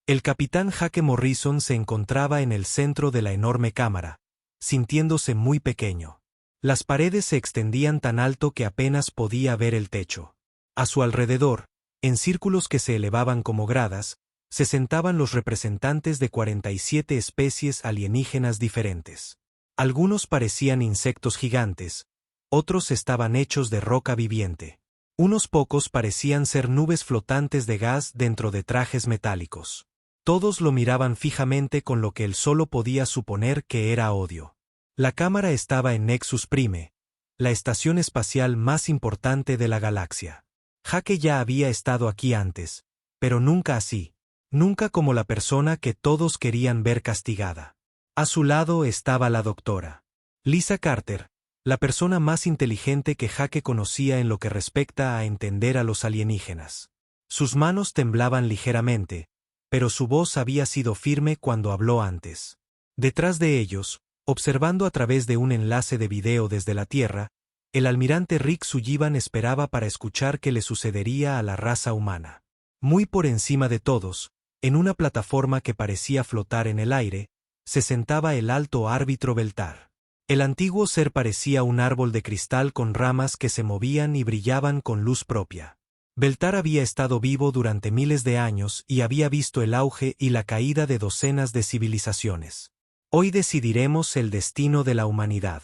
El capitán Jake Morrison se encontraba en el centro de la enorme cámara, sintiéndose muy pequeño. Las paredes se extendían tan alto que apenas podía ver el techo. A su alrededor, en círculos que se elevaban como gradas, se sentaban los representantes de 47 especies alienígenas diferentes. Algunos parecían insectos gigantes, otros estaban hechos de roca viviente. Unos pocos parecían ser nubes flotantes de gas dentro de trajes metálicos. Todos lo miraban fijamente con lo que él solo podía suponer que era odio. La cámara estaba en Nexus Prime, la estación espacial más importante de la galaxia. Jake ya había estado aquí antes, pero nunca así, nunca como la persona que todos querían ver castigada. A su lado estaba la doctora Lisa Carter, la persona más inteligente que Jake conocía en lo que respecta a entender a los alienígenas. Sus manos temblaban ligeramente, pero su voz había sido firme cuando habló antes. Detrás de ellos, observando a través de un enlace de video desde la Tierra, el almirante Rick Sullivan esperaba para escuchar qué le sucedería a la raza humana. Muy por encima de todos, en una plataforma que parecía flotar en el aire, se sentaba el alto árbitro Beltar. El antiguo ser parecía un árbol de cristal con ramas que se movían y brillaban con luz propia. Beltar había estado vivo durante miles de años y había visto el auge y la caída de docenas de civilizaciones. Hoy decidiremos el destino de la humanidad.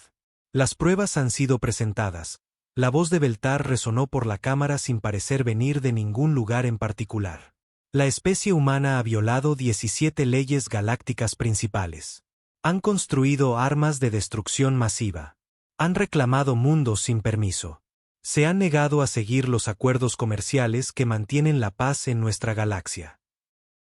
Las pruebas han sido presentadas. La voz de Beltar resonó por la cámara sin parecer venir de ningún lugar en particular. La especie humana ha violado 17 leyes galácticas principales. Han construido armas de destrucción masiva. Han reclamado mundos sin permiso. Se han negado a seguir los acuerdos comerciales que mantienen la paz en nuestra galaxia.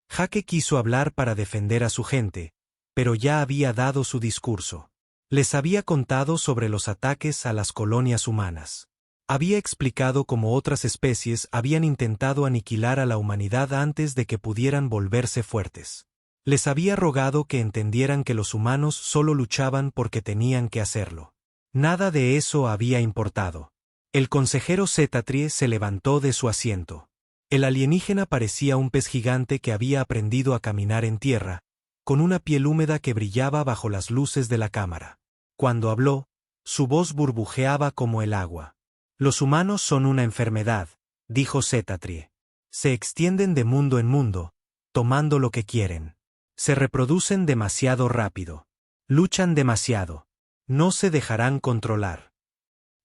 Jake quiso hablar para defender a su gente, pero ya había dado su discurso. Les había contado sobre los ataques a las colonias humanas. Había explicado cómo otras especies habían intentado aniquilar a la humanidad antes de que pudieran volverse fuertes. Les había rogado que entendieran que los humanos solo luchaban porque tenían que hacerlo. Nada de eso había importado. El consejero Zetatrie se levantó de su asiento. El alienígena parecía un pez gigante que había aprendido a caminar en tierra, con una piel húmeda que brillaba bajo las luces de la cámara. Cuando habló, su voz burbujeaba como el agua. Los humanos son una enfermedad, dijo Zetatrie. Se extienden de mundo en mundo, tomando lo que quieren. Se reproducen demasiado rápido. Luchan demasiado. No se dejarán controlar.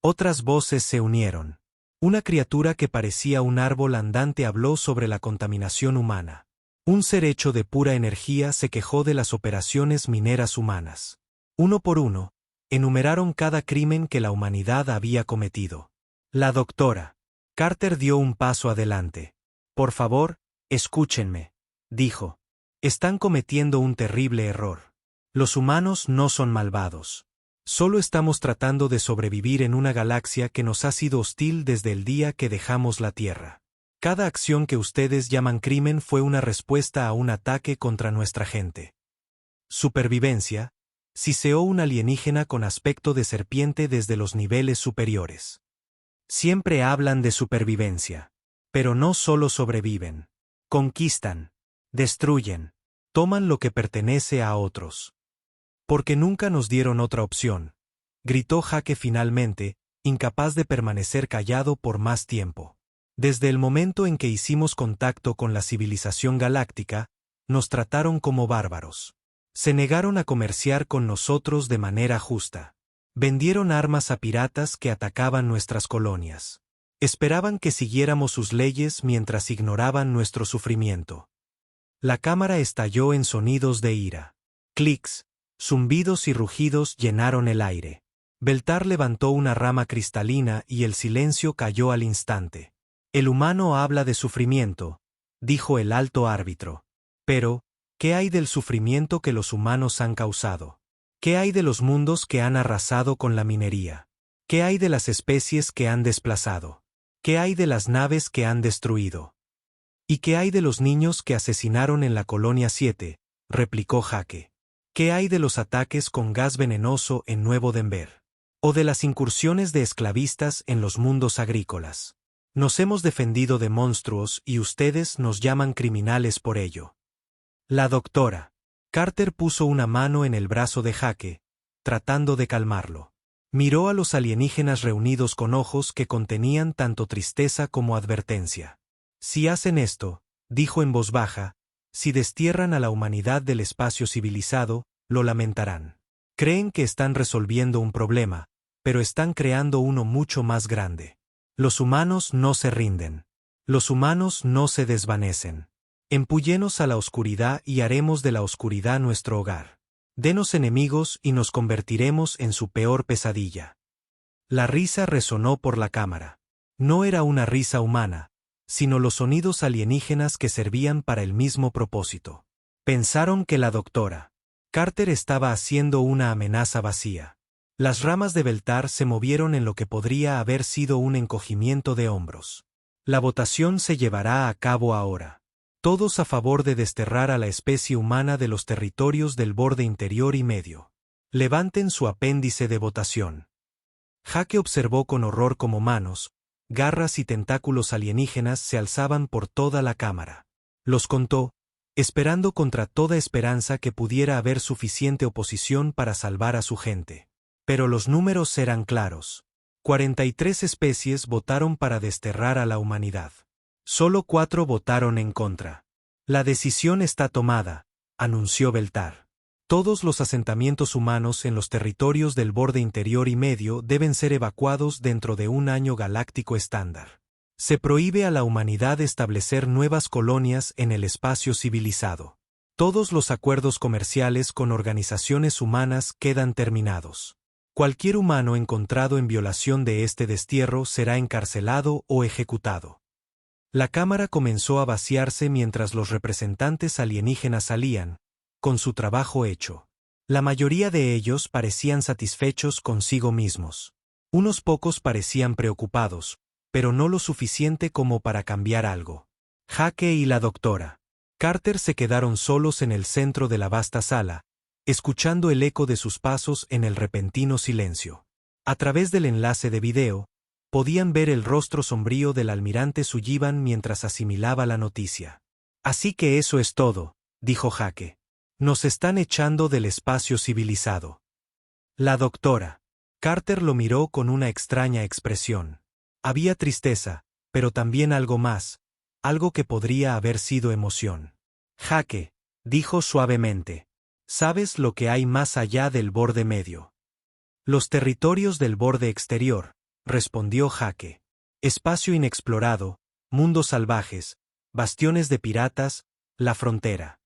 Otras voces se unieron. Una criatura que parecía un árbol andante habló sobre la contaminación humana. Un ser hecho de pura energía se quejó de las operaciones mineras humanas. Uno por uno, enumeraron cada crimen que la humanidad había cometido. La doctora Carter dio un paso adelante. Por favor, escúchenme, dijo. Están cometiendo un terrible error. Los humanos no son malvados. Solo estamos tratando de sobrevivir en una galaxia que nos ha sido hostil desde el día que dejamos la Tierra. Cada acción que ustedes llaman crimen fue una respuesta a un ataque contra nuestra gente. Supervivencia, siseó un alienígena con aspecto de serpiente desde los niveles superiores. Siempre hablan de supervivencia. Pero no solo sobreviven. Conquistan. Destruyen. Toman lo que pertenece a otros. Porque nunca nos dieron otra opción, gritó Jake finalmente, incapaz de permanecer callado por más tiempo. Desde el momento en que hicimos contacto con la civilización galáctica, nos trataron como bárbaros. Se negaron a comerciar con nosotros de manera justa. Vendieron armas a piratas que atacaban nuestras colonias. Esperaban que siguiéramos sus leyes mientras ignoraban nuestro sufrimiento. La cámara estalló en sonidos de ira. Clics, zumbidos y rugidos llenaron el aire. Beltar levantó una rama cristalina y el silencio cayó al instante. El humano habla de sufrimiento, dijo el alto árbitro. Pero, ¿qué hay del sufrimiento que los humanos han causado? ¿Qué hay de los mundos que han arrasado con la minería? ¿Qué hay de las especies que han desplazado? ¿Qué hay de las naves que han destruido? ¿Y qué hay de los niños que asesinaron en la Colonia 7? Replicó Jake. ¿Qué hay de los ataques con gas venenoso en Nuevo Denver? ¿O de las incursiones de esclavistas en los mundos agrícolas? Nos hemos defendido de monstruos y ustedes nos llaman criminales por ello. La doctora Carter puso una mano en el brazo de Jake, tratando de calmarlo. Miró a los alienígenas reunidos con ojos que contenían tanto tristeza como advertencia. Si hacen esto, dijo en voz baja, si destierran a la humanidad del espacio civilizado, lo lamentarán. Creen que están resolviendo un problema, pero están creando uno mucho más grande. Los humanos no se rinden. Los humanos no se desvanecen. Empúyenos a la oscuridad y haremos de la oscuridad nuestro hogar. Denos enemigos y nos convertiremos en su peor pesadilla. La risa resonó por la cámara. No era una risa humana, sino los sonidos alienígenas que servían para el mismo propósito. Pensaron que la doctora Carter estaba haciendo una amenaza vacía. Las ramas de Beltar se movieron en lo que podría haber sido un encogimiento de hombros. La votación se llevará a cabo ahora. Todos a favor de desterrar a la especie humana de los territorios del borde interior y medio. Levanten su apéndice de votación. Jake observó con horror cómo manos, garras y tentáculos alienígenas se alzaban por toda la cámara. Los contó, esperando contra toda esperanza que pudiera haber suficiente oposición para salvar a su gente. Pero los números eran claros. 43 especies votaron para desterrar a la humanidad. Solo 4 votaron en contra. La decisión está tomada, anunció Beltar. Todos los asentamientos humanos en los territorios del borde interior y medio deben ser evacuados dentro de un año galáctico estándar. Se prohíbe a la humanidad establecer nuevas colonias en el espacio civilizado. Todos los acuerdos comerciales con organizaciones humanas quedan terminados. Cualquier humano encontrado en violación de este destierro será encarcelado o ejecutado. La cámara comenzó a vaciarse mientras los representantes alienígenas salían, con su trabajo hecho. La mayoría de ellos parecían satisfechos consigo mismos. Unos pocos parecían preocupados, pero no lo suficiente como para cambiar algo. Jake y la doctora Carter se quedaron solos en el centro de la vasta sala, escuchando el eco de sus pasos en el repentino silencio. A través del enlace de video, podían ver el rostro sombrío del almirante Sullivan mientras asimilaba la noticia. Así que eso es todo, dijo Jake. Nos están echando del espacio civilizado. La doctora Carter lo miró con una extraña expresión. Había tristeza, pero también algo más, algo que podría haber sido emoción. Jake, dijo suavemente, ¿sabes lo que hay más allá del borde medio? Los territorios del borde exterior, respondió Jake. Espacio inexplorado, mundos salvajes, bastiones de piratas, la frontera.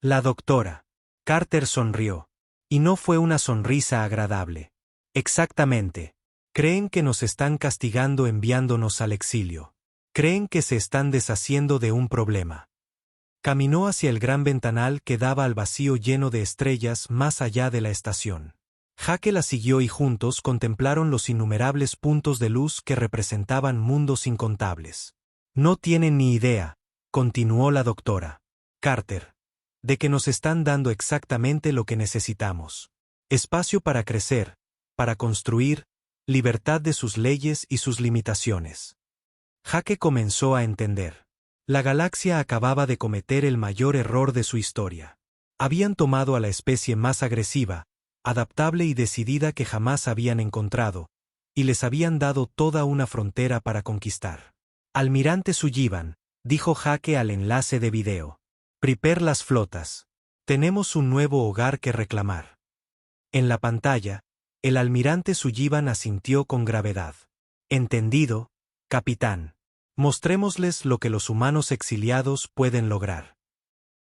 La doctora Carter sonrió. Y no fue una sonrisa agradable. Exactamente. Creen que nos están castigando enviándonos al exilio. Creen que se están deshaciendo de un problema. Caminó hacia el gran ventanal que daba al vacío lleno de estrellas más allá de la estación. Jake la siguió y juntos contemplaron los innumerables puntos de luz que representaban mundos incontables. No tienen ni idea, continuó la doctora Carter, de que nos están dando exactamente lo que necesitamos. Espacio para crecer, para construir, libertad de sus leyes y sus limitaciones. Jake comenzó a entender. La galaxia acababa de cometer el mayor error de su historia. Habían tomado a la especie más agresiva, adaptable y decidida que jamás habían encontrado, y les habían dado toda una frontera para conquistar. Almirante Sullivan, dijo Jake al enlace de video. Prepare las flotas. Tenemos un nuevo hogar que reclamar. En la pantalla, el almirante Sullivan asintió con gravedad. Entendido, capitán. Mostrémosles lo que los humanos exiliados pueden lograr.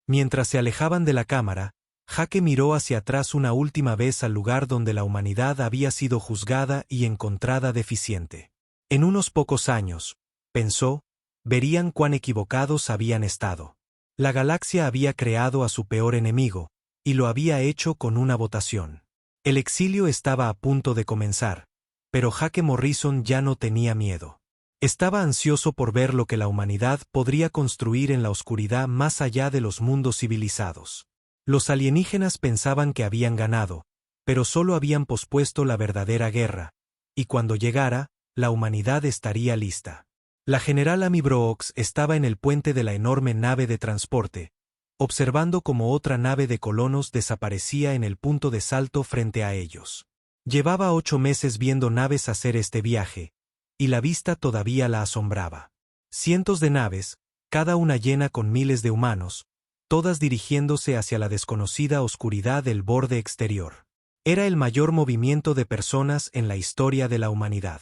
Mientras se alejaban de la cámara, Jake miró hacia atrás una última vez al lugar donde la humanidad había sido juzgada y encontrada deficiente. En unos pocos años, pensó, verían cuán equivocados habían estado. La galaxia había creado a su peor enemigo, y lo había hecho con una votación. El exilio estaba a punto de comenzar, pero Jake Morrison ya no tenía miedo. Estaba ansioso por ver lo que la humanidad podría construir en la oscuridad más allá de los mundos civilizados. Los alienígenas pensaban que habían ganado, pero solo habían pospuesto la verdadera guerra, y cuando llegara, la humanidad estaría lista. La general Amy Brooks estaba en el puente de la enorme nave de transporte, observando cómo otra nave de colonos desaparecía en el punto de salto frente a ellos. Llevaba 8 meses viendo naves hacer este viaje, y la vista todavía la asombraba. Cientos de naves, cada una llena con miles de humanos, todas dirigiéndose hacia la desconocida oscuridad del borde exterior. Era el mayor movimiento de personas en la historia de la humanidad.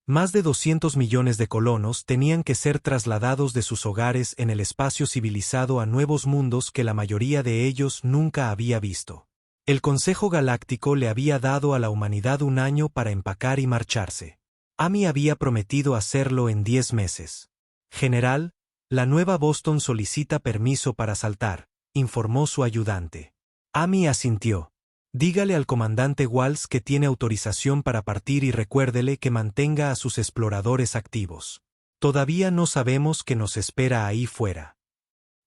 Más de 200 millones de colonos tenían que ser trasladados de sus hogares en el espacio civilizado a nuevos mundos que la mayoría de ellos nunca había visto. El Consejo Galáctico le había dado a la humanidad un año para empacar y marcharse. Amy había prometido hacerlo en 10 meses. General, la nueva Boston solicita permiso para saltar, informó su ayudante. Amy asintió. Dígale al comandante Walsh que tiene autorización para partir y recuérdele que mantenga a sus exploradores activos. Todavía no sabemos qué nos espera ahí fuera.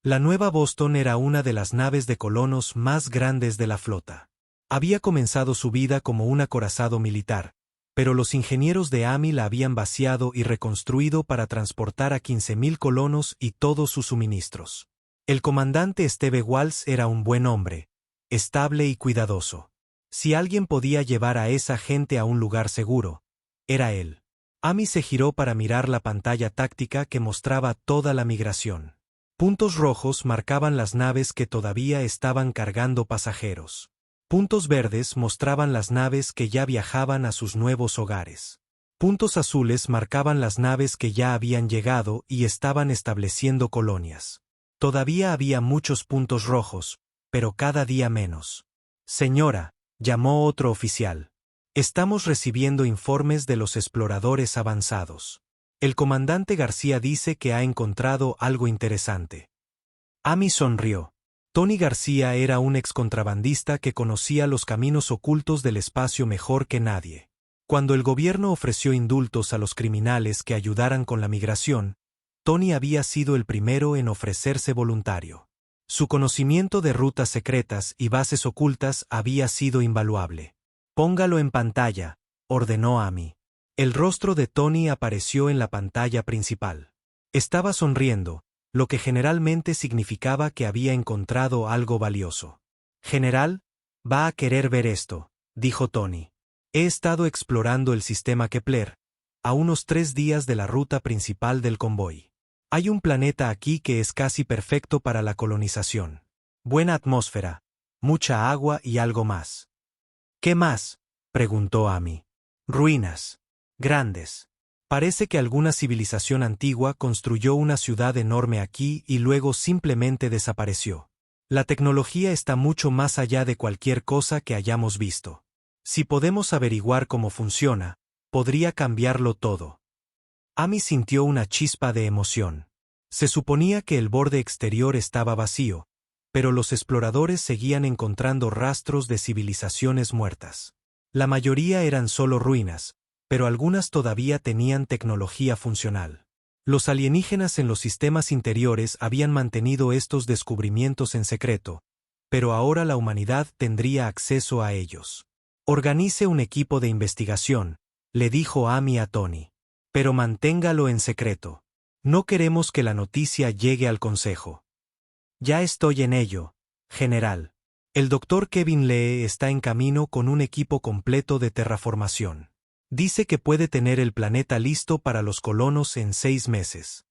La nueva Boston era una de las naves de colonos más grandes de la flota. Había comenzado su vida como un acorazado militar, pero los ingenieros de Amy la habían vaciado y reconstruido para transportar a 15.000 colonos y todos sus suministros. El comandante Steve Walsh era un buen hombre, estable y cuidadoso. Si alguien podía llevar a esa gente a un lugar seguro, era él. Amy se giró para mirar la pantalla táctica que mostraba toda la migración. Puntos rojos marcaban las naves que todavía estaban cargando pasajeros. Puntos verdes mostraban las naves que ya viajaban a sus nuevos hogares. Puntos azules marcaban las naves que ya habían llegado y estaban estableciendo colonias. Todavía había muchos puntos rojos, pero cada día menos. Señora, llamó otro oficial. Estamos recibiendo informes de los exploradores avanzados. El comandante García dice que ha encontrado algo interesante. Amy sonrió. Tony García era un excontrabandista que conocía los caminos ocultos del espacio mejor que nadie. Cuando el gobierno ofreció indultos a los criminales que ayudaran con la migración, Tony había sido el primero en ofrecerse voluntario. Su conocimiento de rutas secretas y bases ocultas había sido invaluable. Póngalo en pantalla, ordenó Amy. El rostro de Tony apareció en la pantalla principal. Estaba sonriendo, lo que generalmente significaba que había encontrado algo valioso. General, va a querer ver esto, dijo Tony. He estado explorando el sistema Kepler, a unos 3 días de la ruta principal del convoy. Hay un planeta aquí que es casi perfecto para la colonización. Buena atmósfera, mucha agua y algo más. ¿Qué más?, preguntó Amy. Ruinas. Grandes. Parece que alguna civilización antigua construyó una ciudad enorme aquí y luego simplemente desapareció. La tecnología está mucho más allá de cualquier cosa que hayamos visto. Si podemos averiguar cómo funciona, podría cambiarlo todo. Amy sintió una chispa de emoción. Se suponía que el borde exterior estaba vacío, pero los exploradores seguían encontrando rastros de civilizaciones muertas. La mayoría eran solo ruinas, pero algunas todavía tenían tecnología funcional. Los alienígenas en los sistemas interiores habían mantenido estos descubrimientos en secreto, pero ahora la humanidad tendría acceso a ellos. Organice un equipo de investigación, le dijo Amy a Tony. Pero manténgalo en secreto. No queremos que la noticia llegue al Consejo. Ya estoy en ello, general. El Dr. Kevin Lee está en camino con un equipo completo de terraformación. Dice que puede tener el planeta listo para los colonos en 6 meses.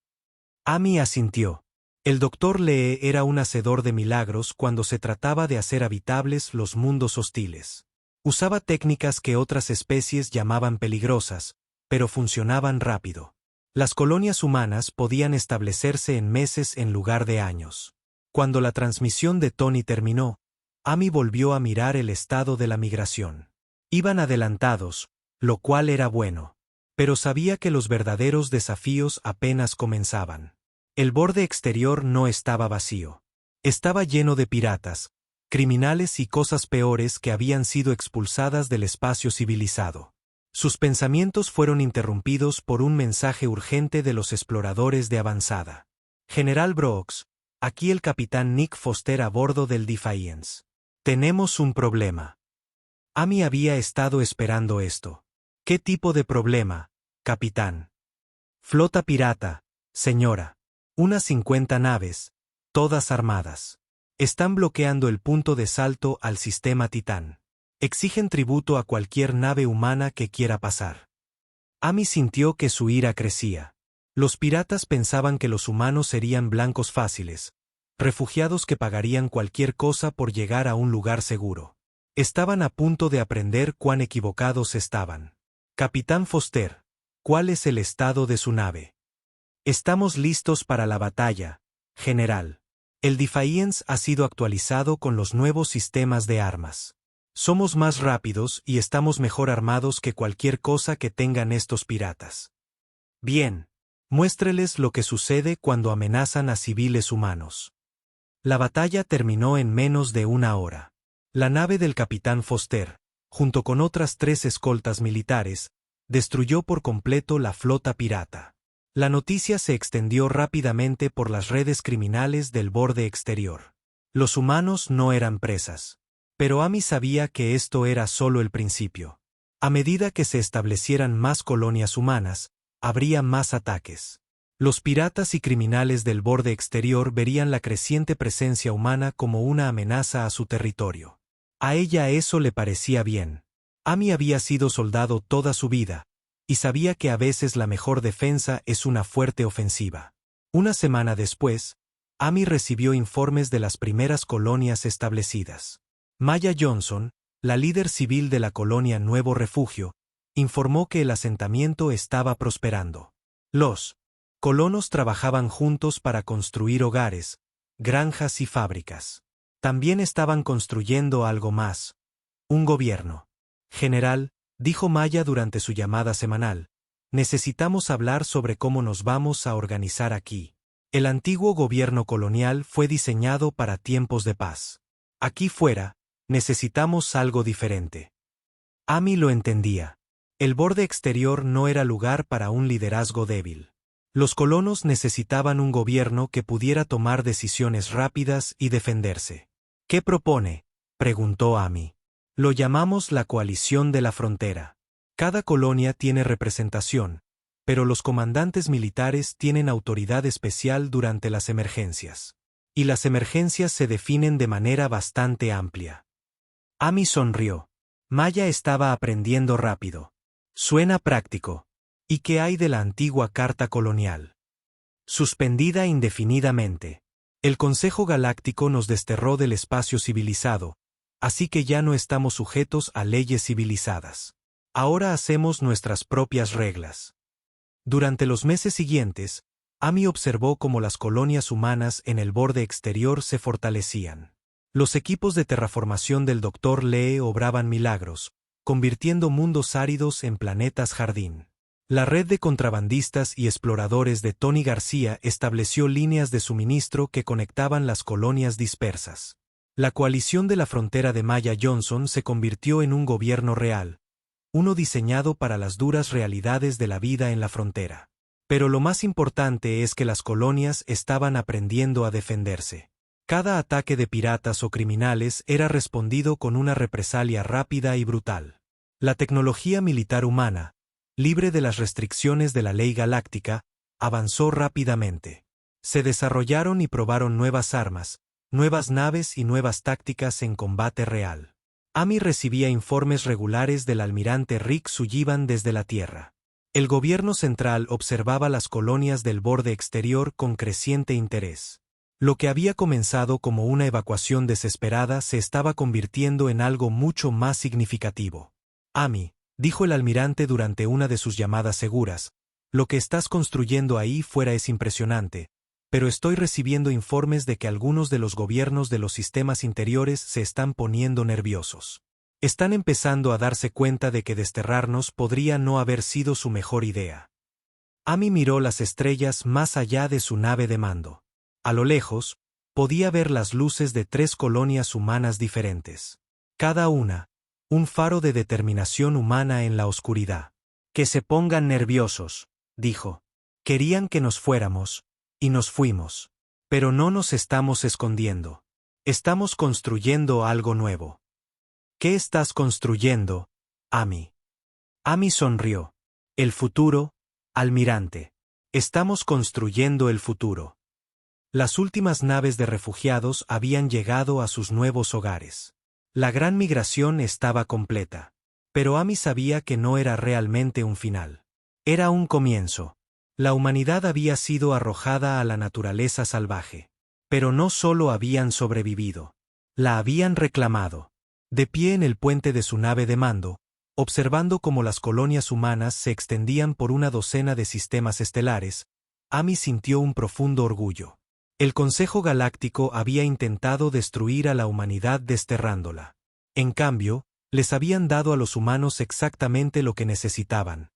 Amy asintió. El Dr. Lee era un hacedor de milagros cuando se trataba de hacer habitables los mundos hostiles. Usaba técnicas que otras especies llamaban peligrosas, pero funcionaban rápido. Las colonias humanas podían establecerse en meses en lugar de años. Cuando la transmisión de Tony terminó, Amy volvió a mirar el estado de la migración. Iban adelantados, lo cual era bueno. Pero sabía que los verdaderos desafíos apenas comenzaban. El borde exterior no estaba vacío. Estaba lleno de piratas, criminales y cosas peores que habían sido expulsadas del espacio civilizado. Sus pensamientos fueron interrumpidos por un mensaje urgente de los exploradores de avanzada. General Brooks, aquí el capitán Nick Foster a bordo del Defiance. Tenemos un problema. Amy había estado esperando esto. ¿Qué tipo de problema, capitán? Flota pirata, señora. Unas 50 naves, todas armadas. Están bloqueando el punto de salto al sistema Titán. Exigen tributo a cualquier nave humana que quiera pasar. Amy sintió que su ira crecía. Los piratas pensaban que los humanos serían blancos fáciles, refugiados que pagarían cualquier cosa por llegar a un lugar seguro. Estaban a punto de aprender cuán equivocados estaban. Capitán Foster, ¿cuál es el estado de su nave? Estamos listos para la batalla, general. El Defiance ha sido actualizado con los nuevos sistemas de armas. Somos más rápidos y estamos mejor armados que cualquier cosa que tengan estos piratas. Bien. Muéstreles lo que sucede cuando amenazan a civiles humanos. La batalla terminó en menos de una hora. La nave del capitán Foster, junto con otras 3 escoltas militares, destruyó por completo la flota pirata. La noticia se extendió rápidamente por las redes criminales del borde exterior. Los humanos no eran presas. Pero Amy sabía que esto era solo el principio. A medida que se establecieran más colonias humanas, habría más ataques. Los piratas y criminales del borde exterior verían la creciente presencia humana como una amenaza a su territorio. A ella eso le parecía bien. Amy había sido soldado toda su vida, y sabía que a veces la mejor defensa es una fuerte ofensiva. Una semana después, Amy recibió informes de las primeras colonias establecidas. Maya Johnson, la líder civil de la colonia Nuevo Refugio, informó que el asentamiento estaba prosperando. Los colonos trabajaban juntos para construir hogares, granjas y fábricas. También estaban construyendo algo más. Un gobierno. General, dijo Maya durante su llamada semanal, necesitamos hablar sobre cómo nos vamos a organizar aquí. El antiguo gobierno colonial fue diseñado para tiempos de paz. Aquí fuera, necesitamos algo diferente. Amy lo entendía. El borde exterior no era lugar para un liderazgo débil. Los colonos necesitaban un gobierno que pudiera tomar decisiones rápidas y defenderse. ¿Qué propone?, preguntó Amy. Lo llamamos la coalición de la frontera. Cada colonia tiene representación, pero los comandantes militares tienen autoridad especial durante las emergencias. Y las emergencias se definen de manera bastante amplia. Amy sonrió. Maya estaba aprendiendo rápido. Suena práctico. ¿Y qué hay de la antigua Carta Colonial? Suspendida indefinidamente. El Consejo Galáctico nos desterró del espacio civilizado, así que ya no estamos sujetos a leyes civilizadas. Ahora hacemos nuestras propias reglas. Durante los meses siguientes, Amy observó cómo las colonias humanas en el borde exterior se fortalecían. Los equipos de terraformación del Dr. Lee obraban milagros, convirtiendo mundos áridos en planetas jardín. La red de contrabandistas y exploradores de Tony García estableció líneas de suministro que conectaban las colonias dispersas. La coalición de la frontera de Maya Johnson se convirtió en un gobierno real, uno diseñado para las duras realidades de la vida en la frontera. Pero lo más importante es que las colonias estaban aprendiendo a defenderse. Cada ataque de piratas o criminales era respondido con una represalia rápida y brutal. La tecnología militar humana, libre de las restricciones de la ley galáctica, avanzó rápidamente. Se desarrollaron y probaron nuevas armas, nuevas naves y nuevas tácticas en combate real. Amy recibía informes regulares del almirante Rick Sullivan desde la Tierra. El gobierno central observaba las colonias del borde exterior con creciente interés. Lo que había comenzado como una evacuación desesperada se estaba convirtiendo en algo mucho más significativo. Amy, dijo el almirante durante una de sus llamadas seguras, lo que estás construyendo ahí fuera es impresionante, pero estoy recibiendo informes de que algunos de los gobiernos de los sistemas interiores se están poniendo nerviosos. Están empezando a darse cuenta de que desterrarnos podría no haber sido su mejor idea. Amy miró las estrellas más allá de su nave de mando. A lo lejos, podía ver las luces de 3 colonias humanas diferentes. Cada una, un faro de determinación humana en la oscuridad. Que se pongan nerviosos, dijo. Querían que nos fuéramos, y nos fuimos. Pero no nos estamos escondiendo. Estamos construyendo algo nuevo. ¿Qué estás construyendo, Amy? Amy sonrió. El futuro, almirante. Estamos construyendo el futuro. Las últimas naves de refugiados habían llegado a sus nuevos hogares. La gran migración estaba completa. Pero Amy sabía que no era realmente un final. Era un comienzo. La humanidad había sido arrojada a la naturaleza salvaje. Pero no solo habían sobrevivido. La habían reclamado. De pie en el puente de su nave de mando, observando cómo las colonias humanas se extendían por una docena de sistemas estelares, Amy sintió un profundo orgullo. El Consejo Galáctico había intentado destruir a la humanidad desterrándola. En cambio, les habían dado a los humanos exactamente lo que necesitaban: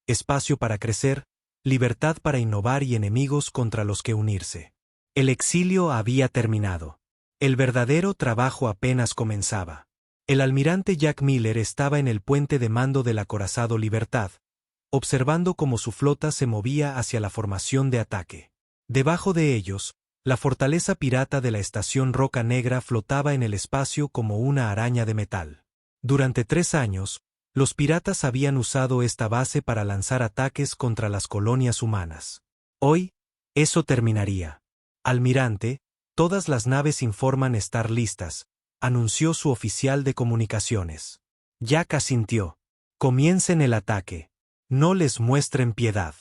espacio para crecer, libertad para innovar y enemigos contra los que unirse. El exilio había terminado. El verdadero trabajo apenas comenzaba. El almirante Jack Miller estaba en el puente de mando del acorazado Libertad, observando cómo su flota se movía hacia la formación de ataque. Debajo de ellos, la fortaleza pirata de la estación Roca Negra flotaba en el espacio como una araña de metal. Durante 3 años, los piratas habían usado esta base para lanzar ataques contra las colonias humanas. Hoy, eso terminaría. Almirante, todas las naves informan estar listas, anunció su oficial de comunicaciones. Jack asintió. Comiencen el ataque. No les muestren piedad.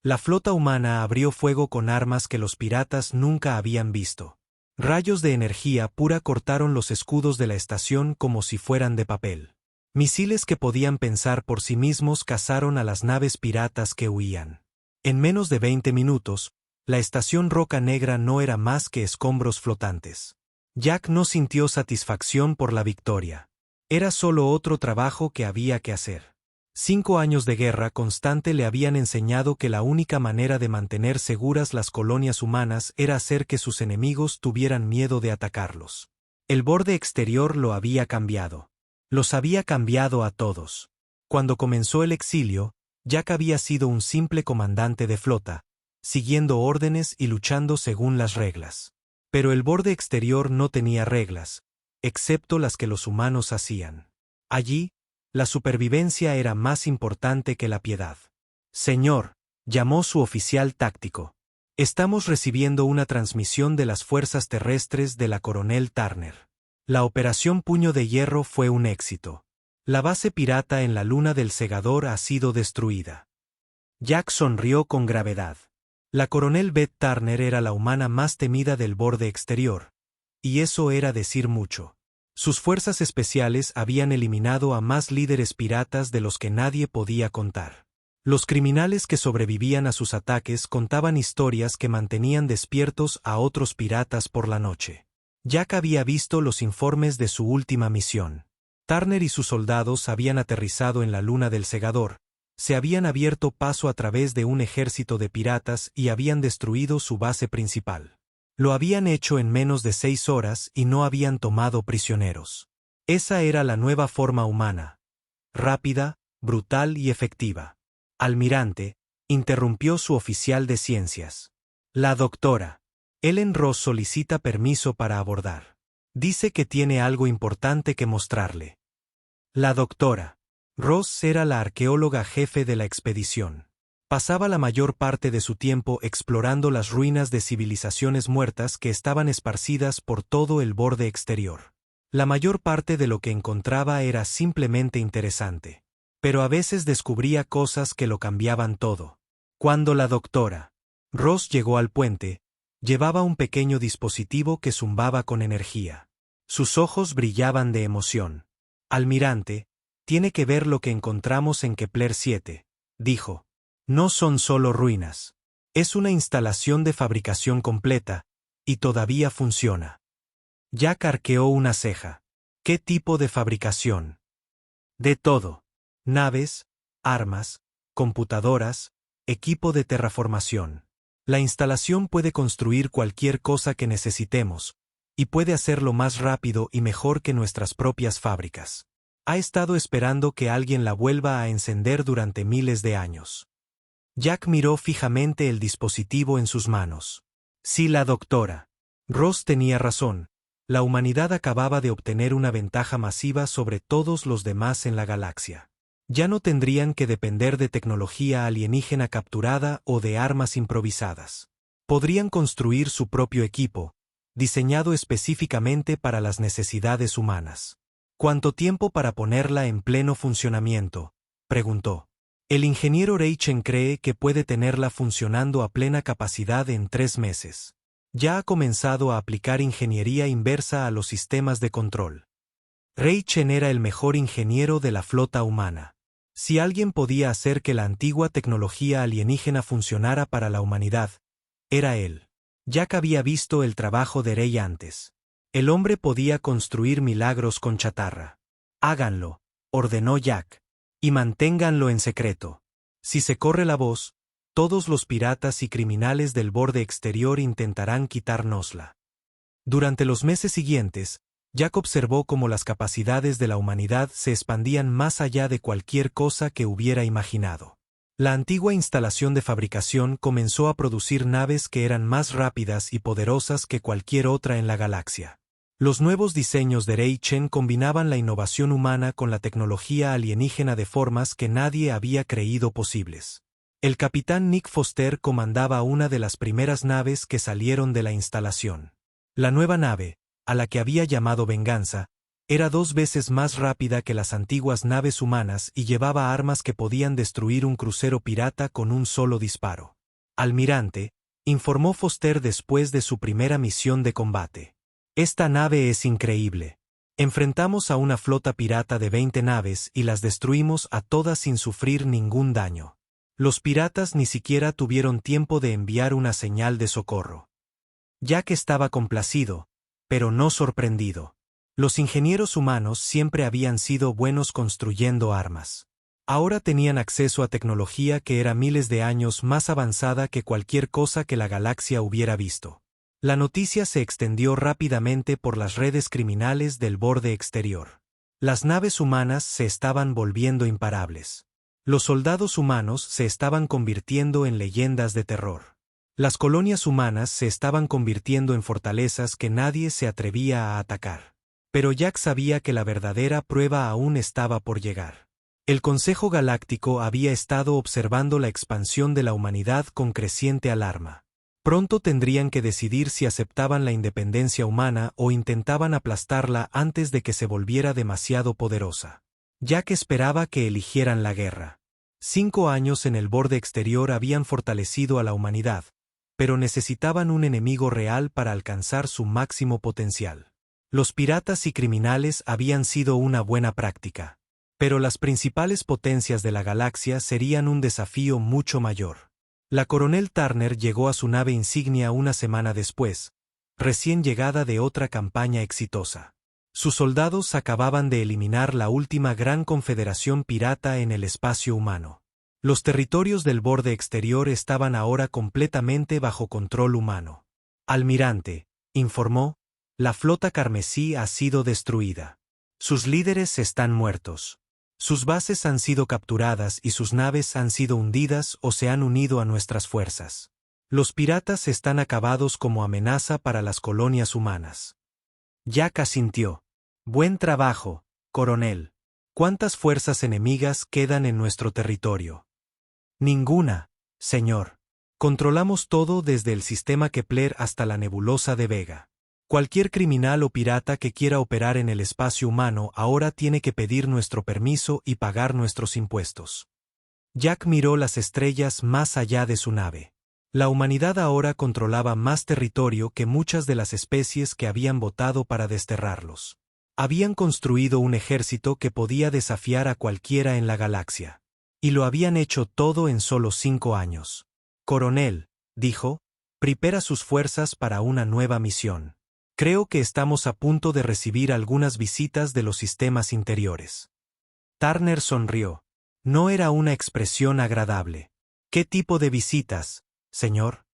La flota humana abrió fuego con armas que los piratas nunca habían visto. Rayos de energía pura cortaron los escudos de la estación como si fueran de papel. Misiles que podían pensar por sí mismos cazaron a las naves piratas que huían. En menos de 20 minutos, la estación Roca Negra no era más que escombros flotantes. Jack no sintió satisfacción por la victoria. Era solo otro trabajo que había que hacer. 5 años de guerra constante le habían enseñado que la única manera de mantener seguras las colonias humanas era hacer que sus enemigos tuvieran miedo de atacarlos. El borde exterior lo había cambiado. Los había cambiado a todos. Cuando comenzó el exilio, Jack había sido un simple comandante de flota, siguiendo órdenes y luchando según las reglas. Pero el borde exterior no tenía reglas, excepto las que los humanos hacían. Allí, la supervivencia era más importante que la piedad. Señor, llamó su oficial táctico. Estamos recibiendo una transmisión de las fuerzas terrestres de la coronel Turner. La operación Puño de Hierro fue un éxito. La base pirata en la luna del Segador ha sido destruida. Jack sonrió con gravedad. La coronel Beth Turner era la humana más temida del borde exterior. Y eso era decir mucho. Sus fuerzas especiales habían eliminado a más líderes piratas de los que nadie podía contar. Los criminales que sobrevivían a sus ataques contaban historias que mantenían despiertos a otros piratas por la noche. Jack había visto los informes de su última misión. Turner y sus soldados habían aterrizado en la luna del Segador, se habían abierto paso a través de un ejército de piratas y habían destruido su base principal. Lo habían hecho en menos de 6 horas y no habían tomado prisioneros. Esa era la nueva forma humana. Rápida, brutal y efectiva. Almirante, interrumpió su oficial de ciencias. La doctora Ellen Ross solicita permiso para abordar. Dice que tiene algo importante que mostrarle. La doctora Ross era la arqueóloga jefe de la expedición. Pasaba la mayor parte de su tiempo explorando las ruinas de civilizaciones muertas que estaban esparcidas por todo el borde exterior. La mayor parte de lo que encontraba era simplemente interesante. Pero a veces descubría cosas que lo cambiaban todo. Cuando la doctora Ross llegó al puente, llevaba un pequeño dispositivo que zumbaba con energía. Sus ojos brillaban de emoción. Almirante, tiene que ver lo que encontramos en Kepler 7, dijo. No son solo ruinas. Es una instalación de fabricación completa, y todavía funciona. Jack arqueó una ceja. ¿Qué tipo de fabricación? De todo. Naves, armas, computadoras, equipo de terraformación. La instalación puede construir cualquier cosa que necesitemos, y puede hacerlo más rápido y mejor que nuestras propias fábricas. Ha estado esperando que alguien la vuelva a encender durante miles de años. Jack miró fijamente el dispositivo en sus manos. Sí, la doctora Ross tenía razón. La humanidad acababa de obtener una ventaja masiva sobre todos los demás en la galaxia. Ya no tendrían que depender de tecnología alienígena capturada o de armas improvisadas. Podrían construir su propio equipo, diseñado específicamente para las necesidades humanas. ¿Cuánto tiempo para ponerla en pleno funcionamiento?, preguntó. El ingeniero Reichen cree que puede tenerla funcionando a plena capacidad en 3 meses. Ya ha comenzado a aplicar ingeniería inversa a los sistemas de control. Reichen era el mejor ingeniero de la flota humana. Si alguien podía hacer que la antigua tecnología alienígena funcionara para la humanidad, era él. Jack había visto el trabajo de Rey antes. El hombre podía construir milagros con chatarra. Háganlo, ordenó Jack. Y manténganlo en secreto. Si se corre la voz, todos los piratas y criminales del borde exterior intentarán quitárnosla. Durante los meses siguientes, Jack observó cómo las capacidades de la humanidad se expandían más allá de cualquier cosa que hubiera imaginado. La antigua instalación de fabricación comenzó a producir naves que eran más rápidas y poderosas que cualquier otra en la galaxia. Los nuevos diseños de Reichen combinaban la innovación humana con la tecnología alienígena de formas que nadie había creído posibles. El capitán Nick Foster comandaba una de las primeras naves que salieron de la instalación. La nueva nave, a la que había llamado Venganza, era 2 veces más rápida que las antiguas naves humanas y llevaba armas que podían destruir un crucero pirata con un solo disparo. Almirante, informó Foster después de su primera misión de combate. Esta nave es increíble. Enfrentamos a una flota pirata de 20 naves y las destruimos a todas sin sufrir ningún daño. Los piratas ni siquiera tuvieron tiempo de enviar una señal de socorro. Jack estaba complacido, pero no sorprendido. Los ingenieros humanos siempre habían sido buenos construyendo armas. Ahora tenían acceso a tecnología que era miles de años más avanzada que cualquier cosa que la galaxia hubiera visto. La noticia se extendió rápidamente por las redes criminales del borde exterior. Las naves humanas se estaban volviendo imparables. Los soldados humanos se estaban convirtiendo en leyendas de terror. Las colonias humanas se estaban convirtiendo en fortalezas que nadie se atrevía a atacar. Pero Jack sabía que la verdadera prueba aún estaba por llegar. El Consejo Galáctico había estado observando la expansión de la humanidad con creciente alarma. Pronto tendrían que decidir si aceptaban la independencia humana o intentaban aplastarla antes de que se volviera demasiado poderosa. Jack esperaba que eligieran la guerra. 5 años en el borde exterior habían fortalecido a la humanidad, pero necesitaban un enemigo real para alcanzar su máximo potencial. Los piratas y criminales habían sido una buena práctica, pero las principales potencias de la galaxia serían un desafío mucho mayor. La coronel Turner llegó a su nave insignia una semana después, recién llegada de otra campaña exitosa. Sus soldados acababan de eliminar la última gran confederación pirata en el espacio humano. Los territorios del borde exterior estaban ahora completamente bajo control humano. Almirante, informó, la flota carmesí ha sido destruida. Sus líderes están muertos. Sus bases han sido capturadas y sus naves han sido hundidas o se han unido a nuestras fuerzas. Los piratas están acabados como amenaza para las colonias humanas. Jack asintió. Buen trabajo, coronel. ¿Cuántas fuerzas enemigas quedan en nuestro territorio? Ninguna, señor. Controlamos todo desde el sistema Kepler hasta la nebulosa de Vega. Cualquier criminal o pirata que quiera operar en el espacio humano ahora tiene que pedir nuestro permiso y pagar nuestros impuestos. Jack miró las estrellas más allá de su nave. La humanidad ahora controlaba más territorio que muchas de las especies que habían votado para desterrarlos. Habían construido un ejército que podía desafiar a cualquiera en la galaxia. Y lo habían hecho todo en solo 5 años. Coronel, dijo, prepara sus fuerzas para una nueva misión. Creo que estamos a punto de recibir algunas visitas de los sistemas interiores. Turner sonrió. No era una expresión agradable. ¿Qué tipo de visitas, señor?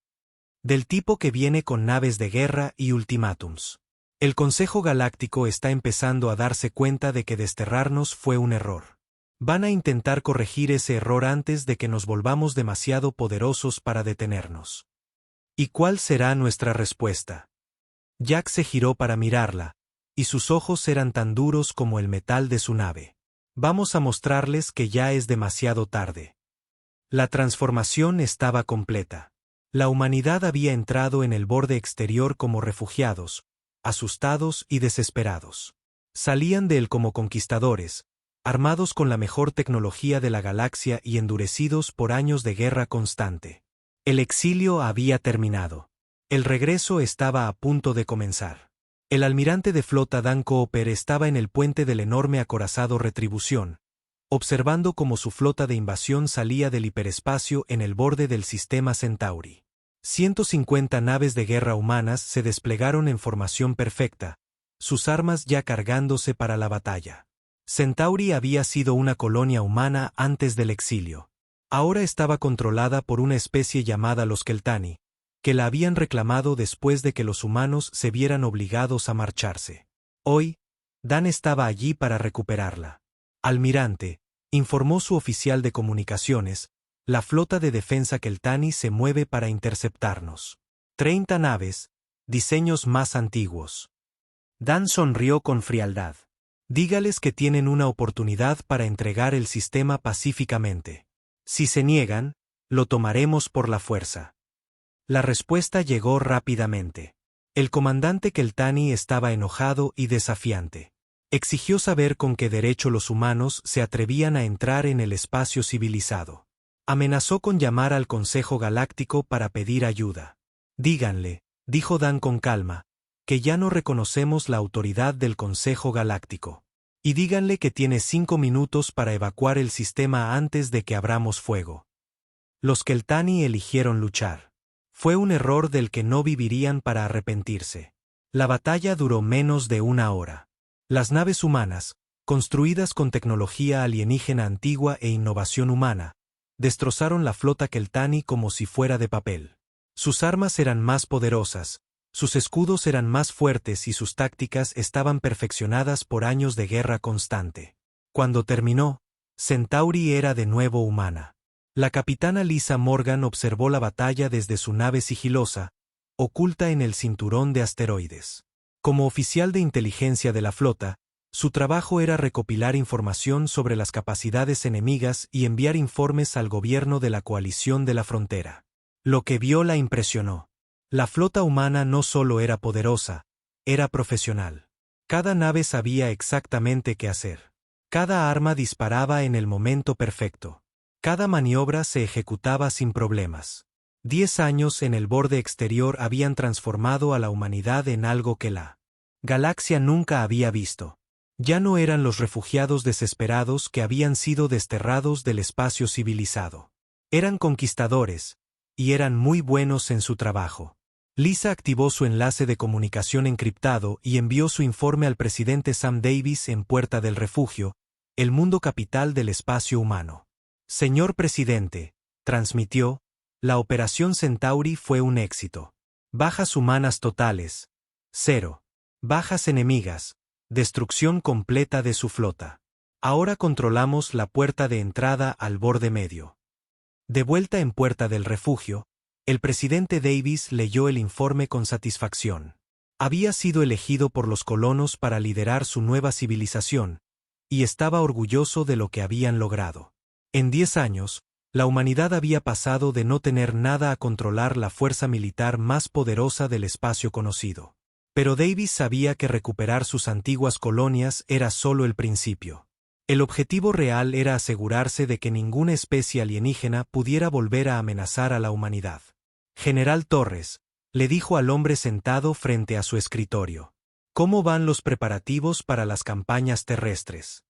Del tipo que viene con naves de guerra y ultimátums. El Consejo Galáctico está empezando a darse cuenta de que desterrarnos fue un error. Van a intentar corregir ese error antes de que nos volvamos demasiado poderosos para detenernos. ¿Y cuál será nuestra respuesta? Jack se giró para mirarla, y sus ojos eran tan duros como el metal de su nave. Vamos a mostrarles que ya es demasiado tarde. La transformación estaba completa. La humanidad había entrado en el borde exterior como refugiados, asustados y desesperados. Salían de él como conquistadores, armados con la mejor tecnología de la galaxia y endurecidos por años de guerra constante. El exilio había terminado. El regreso estaba a punto de comenzar. El almirante de flota Dan Cooper estaba en el puente del enorme acorazado Retribución, observando cómo su flota de invasión salía del hiperespacio en el borde del sistema Centauri. 150 naves de guerra humanas se desplegaron en formación perfecta, sus armas ya cargándose para la batalla. Centauri había sido una colonia humana antes del exilio. Ahora estaba controlada por una especie llamada los Keltani, que la habían reclamado después de que los humanos se vieran obligados a marcharse. Hoy, Dan estaba allí para recuperarla. Almirante, informó su oficial de comunicaciones, la flota de defensa Keltani se mueve para interceptarnos. 30 naves, diseños más antiguos. Dan sonrió con frialdad. Dígales que tienen una oportunidad para entregar el sistema pacíficamente. Si se niegan, lo tomaremos por la fuerza. La respuesta llegó rápidamente. El comandante Keltani estaba enojado y desafiante. Exigió saber con qué derecho los humanos se atrevían a entrar en el espacio civilizado. Amenazó con llamar al Consejo Galáctico para pedir ayuda. Díganle, dijo Dan con calma, que ya no reconocemos la autoridad del Consejo Galáctico. Y díganle que tiene 5 minutos para evacuar el sistema antes de que abramos fuego. Los Keltani eligieron luchar. Fue un error del que no vivirían para arrepentirse. La batalla duró menos de 1 hora. Las naves humanas, construidas con tecnología alienígena antigua e innovación humana, destrozaron la flota Keltani como si fuera de papel. Sus armas eran más poderosas, sus escudos eran más fuertes y sus tácticas estaban perfeccionadas por años de guerra constante. Cuando terminó, Centauri era de nuevo humana. La capitana Lisa Morgan observó la batalla desde su nave sigilosa, oculta en el cinturón de asteroides. Como oficial de inteligencia de la flota, su trabajo era recopilar información sobre las capacidades enemigas y enviar informes al gobierno de la coalición de la frontera. Lo que vio la impresionó. La flota humana no solo era poderosa, era profesional. Cada nave sabía exactamente qué hacer. Cada arma disparaba en el momento perfecto. Cada maniobra se ejecutaba sin problemas. 10 años en el borde exterior habían transformado a la humanidad en algo que la galaxia nunca había visto. Ya no eran los refugiados desesperados que habían sido desterrados del espacio civilizado. Eran conquistadores, y eran muy buenos en su trabajo. Lisa activó su enlace de comunicación encriptado y envió su informe al presidente Sam Davis en Puerta del Refugio, el mundo capital del espacio humano. Señor presidente, transmitió, la Operación Centauri fue un éxito. Bajas humanas totales, 0. Bajas enemigas, destrucción completa de su flota. Ahora controlamos la puerta de entrada al borde medio. De vuelta en Puerta del Refugio, el presidente Davis leyó el informe con satisfacción. Había sido elegido por los colonos para liderar su nueva civilización, y estaba orgulloso de lo que habían logrado. En 10 años, la humanidad había pasado de no tener nada a controlar la fuerza militar más poderosa del espacio conocido. Pero Davis sabía que recuperar sus antiguas colonias era solo el principio. El objetivo real era asegurarse de que ninguna especie alienígena pudiera volver a amenazar a la humanidad. General Torres, le dijo al hombre sentado frente a su escritorio. ¿Cómo van los preparativos para las campañas terrestres?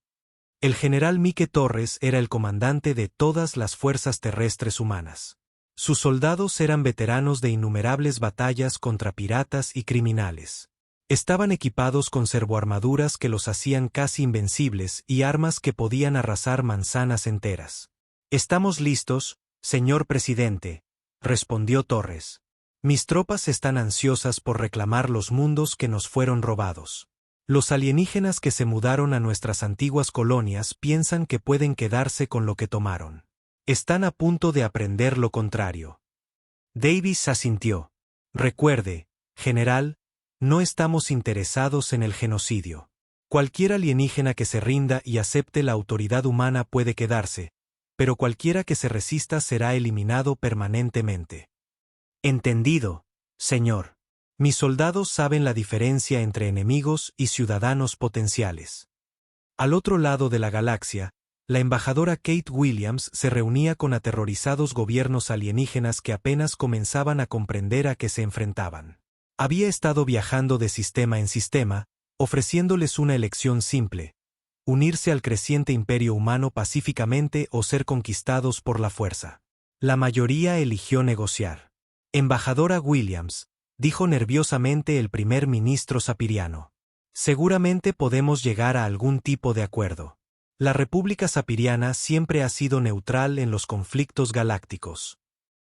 El general Mike Torres era el comandante de todas las fuerzas terrestres humanas. Sus soldados eran veteranos de innumerables batallas contra piratas y criminales. Estaban equipados con servoarmaduras que los hacían casi invencibles y armas que podían arrasar manzanas enteras. «Estamos listos, señor presidente», respondió Torres. «Mis tropas están ansiosas por reclamar los mundos que nos fueron robados. Los alienígenas que se mudaron a nuestras antiguas colonias piensan que pueden quedarse con lo que tomaron. Están a punto de aprender lo contrario». Davis asintió. «Recuerde, general, no estamos interesados en el genocidio. Cualquier alienígena que se rinda y acepte la autoridad humana puede quedarse, pero cualquiera que se resista será eliminado permanentemente». Entendido, señor. Mis soldados saben la diferencia entre enemigos y ciudadanos potenciales. Al otro lado de la galaxia, la embajadora Kate Williams se reunía con aterrorizados gobiernos alienígenas que apenas comenzaban a comprender a qué se enfrentaban. Había estado viajando de sistema en sistema, ofreciéndoles una elección simple: unirse al creciente imperio humano pacíficamente o ser conquistados por la fuerza. La mayoría eligió negociar. Embajadora Williams, dijo nerviosamente el primer ministro sapiriano. Seguramente podemos llegar a algún tipo de acuerdo. La República Sapiriana siempre ha sido neutral en los conflictos galácticos.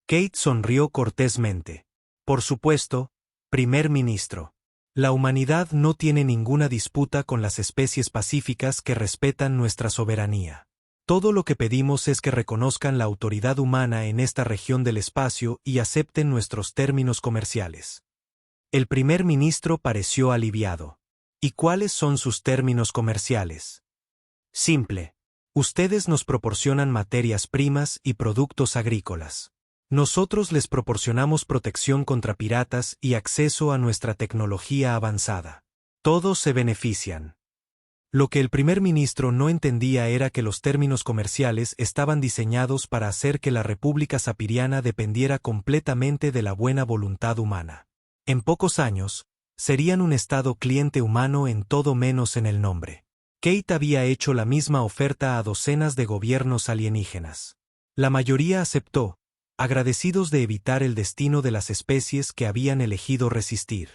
Kate sonrió cortésmente. Por supuesto, primer ministro. La humanidad no tiene ninguna disputa con las especies pacíficas que respetan nuestra soberanía. Todo lo que pedimos es que reconozcan la autoridad humana en esta región del espacio y acepten nuestros términos comerciales. El primer ministro pareció aliviado. ¿Y cuáles son sus términos comerciales? Simple. Ustedes nos proporcionan materias primas y productos agrícolas. Nosotros les proporcionamos protección contra piratas y acceso a nuestra tecnología avanzada. Todos se benefician. Lo que el primer ministro no entendía era que los términos comerciales estaban diseñados para hacer que la República Sapiriana dependiera completamente de la buena voluntad humana. En pocos años, serían un estado cliente humano en todo menos en el nombre. Kate había hecho la misma oferta a docenas de gobiernos alienígenas. La mayoría aceptó, agradecidos de evitar el destino de las especies que habían elegido resistir.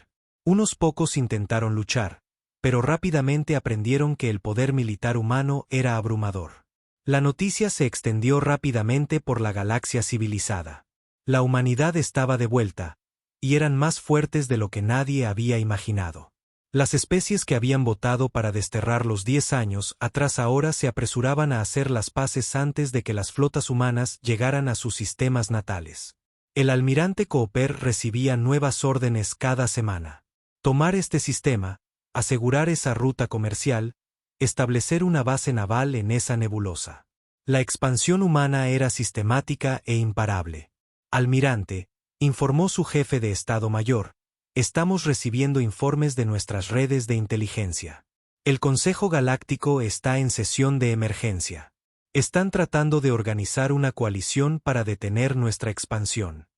Unos pocos intentaron luchar, pero rápidamente aprendieron que el poder militar humano era abrumador. La noticia se extendió rápidamente por la galaxia civilizada. La humanidad estaba de vuelta, y eran más fuertes de lo que nadie había imaginado. Las especies que habían votado para desterrarlos 10 años atrás ahora se apresuraban a hacer las paces antes de que las flotas humanas llegaran a sus sistemas natales. El almirante Cooper recibía nuevas órdenes cada semana. Tomar este sistema, asegurar esa ruta comercial, establecer una base naval en esa nebulosa. La expansión humana era sistemática e imparable. Almirante, informó su jefe de Estado Mayor, estamos recibiendo informes de nuestras redes de inteligencia. El Consejo Galáctico está en sesión de emergencia. Están tratando de organizar una coalición para detener nuestra expansión.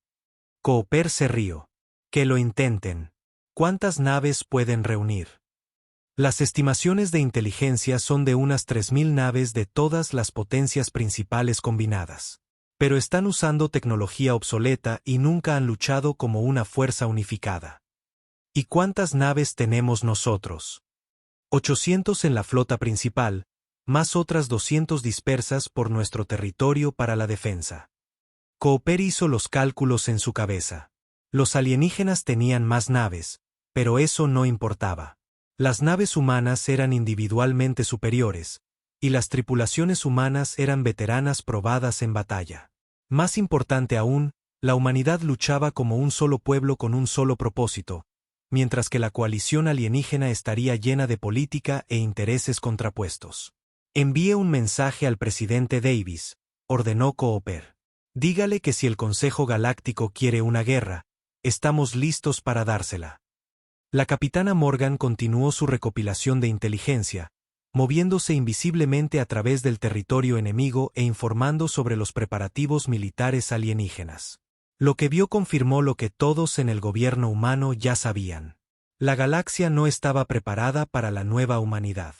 Cooper se rió. Que lo intenten. ¿Cuántas naves pueden reunir? Las estimaciones de inteligencia son de unas 3.000 naves de todas las potencias principales combinadas. Pero están usando tecnología obsoleta y nunca han luchado como una fuerza unificada. ¿Y cuántas naves tenemos nosotros? 800 en la flota principal, más otras 200 dispersas por nuestro territorio para la defensa. Cooper hizo los cálculos en su cabeza. Los alienígenas tenían más naves, pero eso no importaba. Las naves humanas eran individualmente superiores, y las tripulaciones humanas eran veteranas probadas en batalla. Más importante aún, la humanidad luchaba como un solo pueblo con un solo propósito, mientras que la coalición alienígena estaría llena de política e intereses contrapuestos. Envíe un mensaje al presidente Davis, ordenó Cooper. Dígale que si el Consejo Galáctico quiere una guerra, estamos listos para dársela. La capitana Morgan continuó su recopilación de inteligencia, moviéndose invisiblemente a través del territorio enemigo e informando sobre los preparativos militares alienígenas. Lo que vio confirmó lo que todos en el gobierno humano ya sabían. La galaxia no estaba preparada para la nueva humanidad.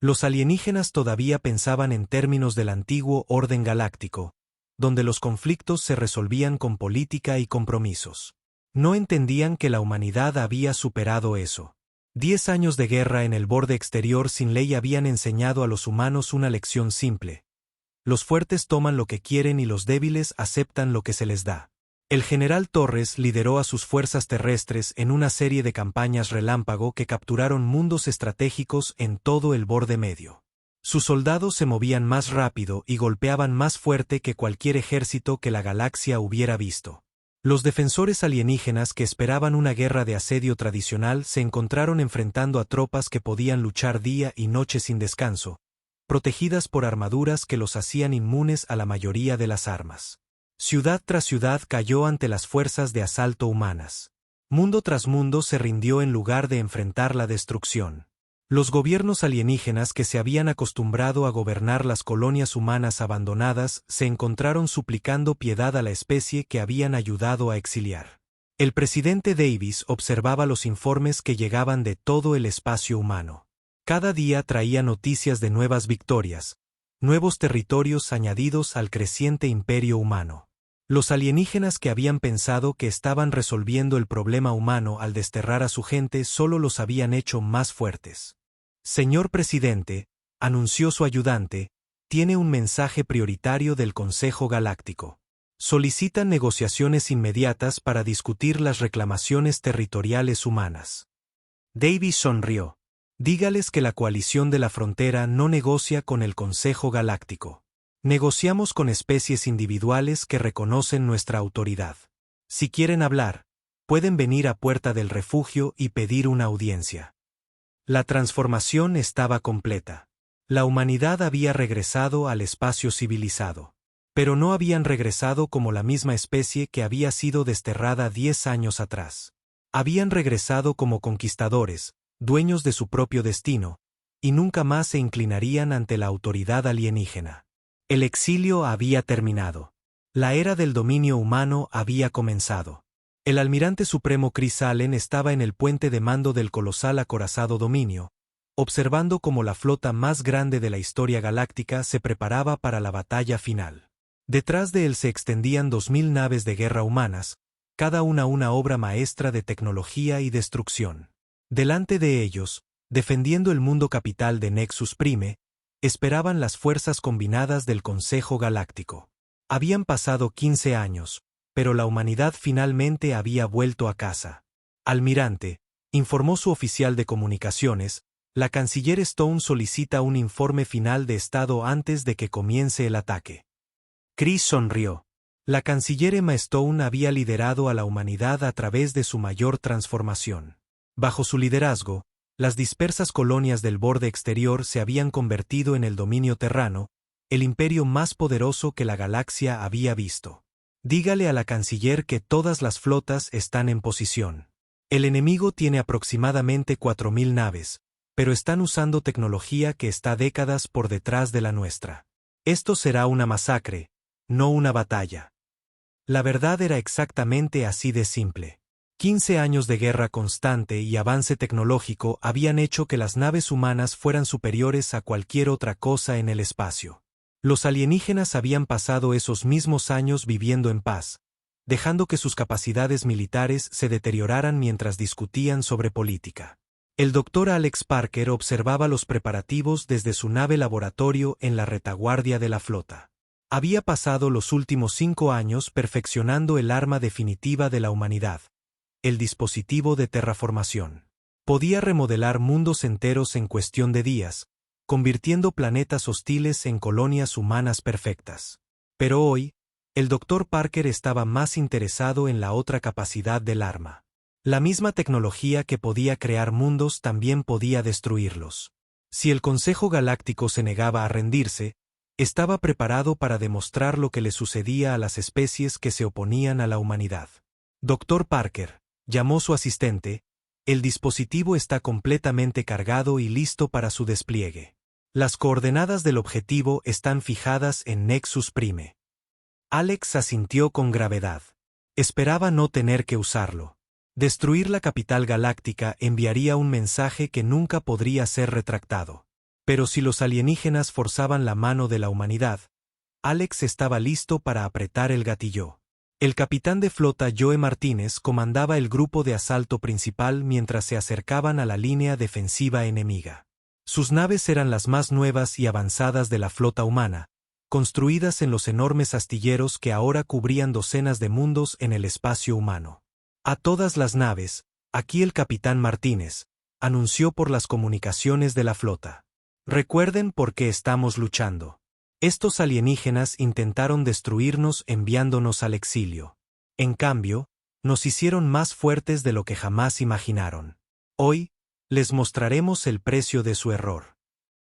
Los alienígenas todavía pensaban en términos del antiguo orden galáctico, donde los conflictos se resolvían con política y compromisos. No entendían que la humanidad había superado eso. 10 años de guerra en el borde exterior sin ley habían enseñado a los humanos una lección simple. Los fuertes toman lo que quieren y los débiles aceptan lo que se les da. El general Torres lideró a sus fuerzas terrestres en una serie de campañas relámpago que capturaron mundos estratégicos en todo el borde medio. Sus soldados se movían más rápido y golpeaban más fuerte que cualquier ejército que la galaxia hubiera visto. Los defensores alienígenas que esperaban una guerra de asedio tradicional se encontraron enfrentando a tropas que podían luchar día y noche sin descanso, protegidas por armaduras que los hacían inmunes a la mayoría de las armas. Ciudad tras ciudad cayó ante las fuerzas de asalto humanas. Mundo tras mundo se rindió en lugar de enfrentar la destrucción. Los gobiernos alienígenas que se habían acostumbrado a gobernar las colonias humanas abandonadas se encontraron suplicando piedad a la especie que habían ayudado a exiliar. El presidente Davis observaba los informes que llegaban de todo el espacio humano. Cada día traía noticias de nuevas victorias, nuevos territorios añadidos al creciente imperio humano. Los alienígenas que habían pensado que estaban resolviendo el problema humano al desterrar a su gente solo los habían hecho más fuertes. Señor presidente, anunció su ayudante, tiene un mensaje prioritario del Consejo Galáctico. Solicitan negociaciones inmediatas para discutir las reclamaciones territoriales humanas. Davis sonrió. Dígales que la coalición de la frontera no negocia con el Consejo Galáctico. Negociamos con especies individuales que reconocen nuestra autoridad. Si quieren hablar, pueden venir a Puerta del Refugio y pedir una audiencia. La transformación estaba completa. La humanidad había regresado al espacio civilizado. Pero no habían regresado como la misma especie que había sido desterrada 10 años atrás. Habían regresado como conquistadores, dueños de su propio destino, y nunca más se inclinarían ante la autoridad alienígena. El exilio había terminado. La era del dominio humano había comenzado. El almirante supremo Chris Allen estaba en el puente de mando del colosal acorazado Dominio, observando cómo la flota más grande de la historia galáctica se preparaba para la batalla final. Detrás de él se extendían 2000 naves de guerra humanas, cada una obra maestra de tecnología y destrucción. Delante de ellos, defendiendo el mundo capital de Nexus Prime, esperaban las fuerzas combinadas del Consejo Galáctico. Habían pasado 15 años, pero la humanidad finalmente había vuelto a casa. Almirante, informó su oficial de comunicaciones, la canciller Stone solicita un informe final de estado antes de que comience el ataque. Chris sonrió. La canciller Emma Stone había liderado a la humanidad a través de su mayor transformación. Bajo su liderazgo, las dispersas colonias del borde exterior se habían convertido en el dominio terrano, el imperio más poderoso que la galaxia había visto. Dígale a la canciller que todas las flotas están en posición. El enemigo tiene aproximadamente 4000 naves, pero están usando tecnología que está décadas por detrás de la nuestra. Esto será una masacre, no una batalla. La verdad era exactamente así de simple. 15 años de guerra constante y avance tecnológico habían hecho que las naves humanas fueran superiores a cualquier otra cosa en el espacio. Los alienígenas habían pasado esos mismos años viviendo en paz, dejando que sus capacidades militares se deterioraran mientras discutían sobre política. El Dr. Alex Parker observaba los preparativos desde su nave laboratorio en la retaguardia de la flota. Había pasado los últimos 5 años perfeccionando el arma definitiva de la humanidad, el dispositivo de terraformación. Podía remodelar mundos enteros en cuestión de días, convirtiendo planetas hostiles en colonias humanas perfectas. Pero hoy, el Dr. Parker estaba más interesado en la otra capacidad del arma. La misma tecnología que podía crear mundos también podía destruirlos. Si el Consejo Galáctico se negaba a rendirse, estaba preparado para demostrar lo que le sucedía a las especies que se oponían a la humanidad. Dr. Parker, llamó su asistente, el dispositivo está completamente cargado y listo para su despliegue. Las coordenadas del objetivo están fijadas en Nexus Prime. Alex asintió con gravedad. Esperaba no tener que usarlo. Destruir la capital galáctica enviaría un mensaje que nunca podría ser retractado. Pero si los alienígenas forzaban la mano de la humanidad, Alex estaba listo para apretar el gatillo. El capitán de flota Joe Martínez comandaba el grupo de asalto principal mientras se acercaban a la línea defensiva enemiga. Sus naves eran las más nuevas y avanzadas de la flota humana, construidas en los enormes astilleros que ahora cubrían docenas de mundos en el espacio humano. A todas las naves, aquí el capitán Martínez, anunció por las comunicaciones de la flota. Recuerden por qué estamos luchando. Estos alienígenas intentaron destruirnos enviándonos al exilio. En cambio, nos hicieron más fuertes de lo que jamás imaginaron. Hoy, les mostraremos el precio de su error.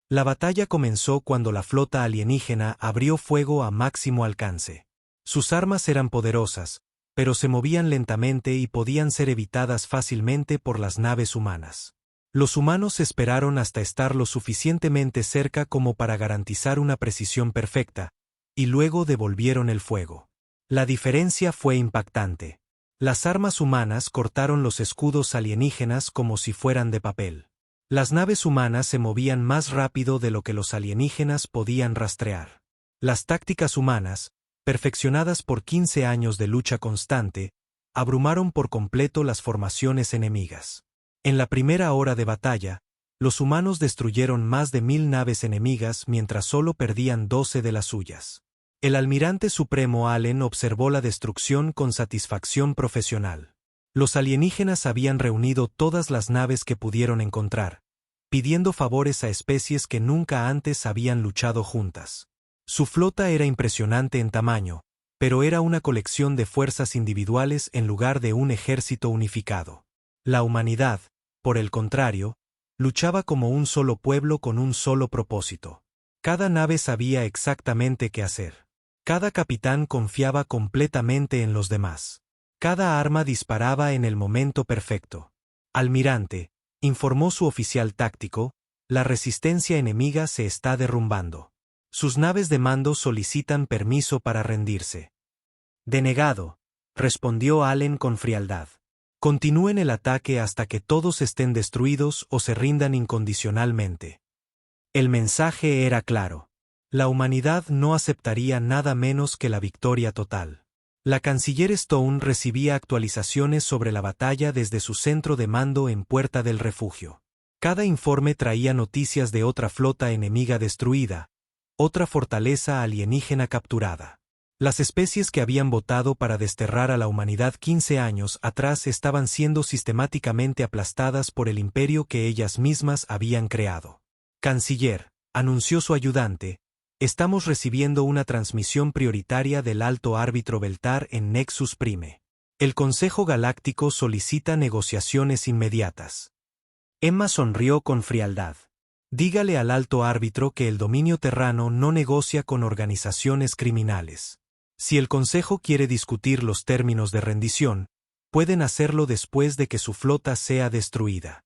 La batalla comenzó cuando la flota alienígena abrió fuego a máximo alcance. Sus armas eran poderosas, pero se movían lentamente y podían ser evitadas fácilmente por las naves humanas. Los humanos esperaron hasta estar lo suficientemente cerca como para garantizar una precisión perfecta, y luego devolvieron el fuego. La diferencia fue impactante. Las armas humanas cortaron los escudos alienígenas como si fueran de papel. Las naves humanas se movían más rápido de lo que los alienígenas podían rastrear. Las tácticas humanas, perfeccionadas por 15 años de lucha constante, abrumaron por completo las formaciones enemigas. En la primera hora de batalla, los humanos destruyeron más de 1000 naves enemigas mientras solo perdían 12 de las suyas. El almirante supremo Allen observó la destrucción con satisfacción profesional. Los alienígenas habían reunido todas las naves que pudieron encontrar, pidiendo favores a especies que nunca antes habían luchado juntas. Su flota era impresionante en tamaño, pero era una colección de fuerzas individuales en lugar de un ejército unificado. La humanidad, por el contrario, luchaba como un solo pueblo con un solo propósito. Cada nave sabía exactamente qué hacer. Cada capitán confiaba completamente en los demás. Cada arma disparaba en el momento perfecto. Almirante, informó su oficial táctico, la resistencia enemiga se está derrumbando. Sus naves de mando solicitan permiso para rendirse. Denegado, respondió Allen con frialdad. Continúen el ataque hasta que todos estén destruidos o se rindan incondicionalmente. El mensaje era claro. La humanidad no aceptaría nada menos que la victoria total. La canciller Stone recibía actualizaciones sobre la batalla desde su centro de mando en Puerta del Refugio. Cada informe traía noticias de otra flota enemiga destruida, otra fortaleza alienígena capturada. Las especies que habían votado para desterrar a la humanidad 15 años atrás estaban siendo sistemáticamente aplastadas por el imperio que ellas mismas habían creado. Canciller, anunció su ayudante, estamos recibiendo una transmisión prioritaria del Alto Árbitro Beltar en Nexus Prime. El Consejo Galáctico solicita negociaciones inmediatas. Emma sonrió con frialdad. Dígale al Alto Árbitro que el dominio terrano no negocia con organizaciones criminales. Si el Consejo quiere discutir los términos de rendición, pueden hacerlo después de que su flota sea destruida.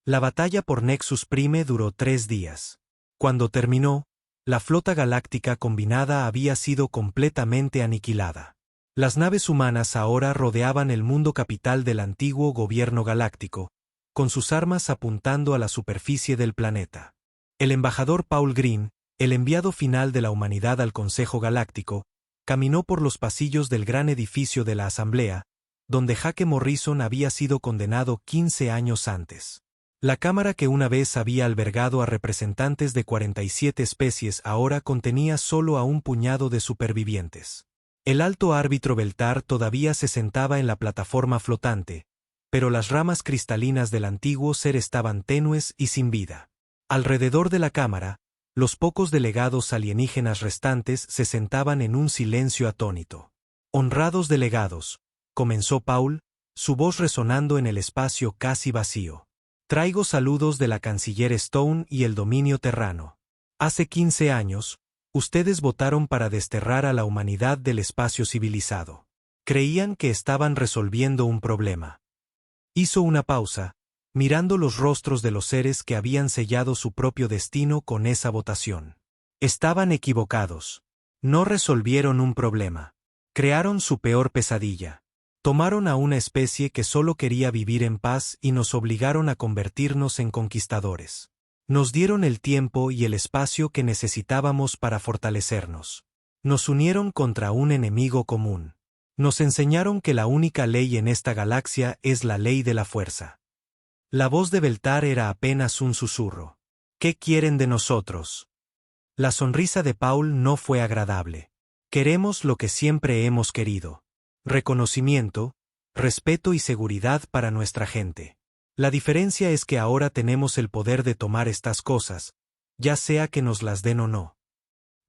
La batalla por Nexus Prime duró 3 días. Cuando terminó, la flota galáctica combinada había sido completamente aniquilada. Las naves humanas ahora rodeaban el mundo capital del antiguo gobierno galáctico, con sus armas apuntando a la superficie del planeta. El embajador Paul Green, el enviado final de la humanidad al Consejo Galáctico, caminó por los pasillos del gran edificio de la Asamblea, donde Jake Morrison había sido condenado 15 años antes. La cámara que una vez había albergado a representantes de 47 especies ahora contenía solo a un puñado de supervivientes. El alto árbitro Beltar todavía se sentaba en la plataforma flotante, pero las ramas cristalinas del antiguo ser estaban tenues y sin vida. Alrededor de la cámara, los pocos delegados alienígenas restantes se sentaban en un silencio atónito. Honrados delegados, comenzó Paul, su voz resonando en el espacio casi vacío. Traigo saludos de la canciller Stone y el dominio terrano. Hace 15 años, ustedes votaron para desterrar a la humanidad del espacio civilizado. Creían que estaban resolviendo un problema. Hizo una pausa, mirando los rostros de los seres que habían sellado su propio destino con esa votación. Estaban equivocados. No resolvieron un problema. Crearon su peor pesadilla. Tomaron a una especie que solo quería vivir en paz y nos obligaron a convertirnos en conquistadores. Nos dieron el tiempo y el espacio que necesitábamos para fortalecernos. Nos unieron contra un enemigo común. Nos enseñaron que la única ley en esta galaxia es la ley de la fuerza. La voz de Beltar era apenas un susurro. ¿Qué quieren de nosotros? La sonrisa de Paul no fue agradable. Queremos lo que siempre hemos querido. Reconocimiento, respeto y seguridad para nuestra gente. La diferencia es que ahora tenemos el poder de tomar estas cosas, ya sea que nos las den o no.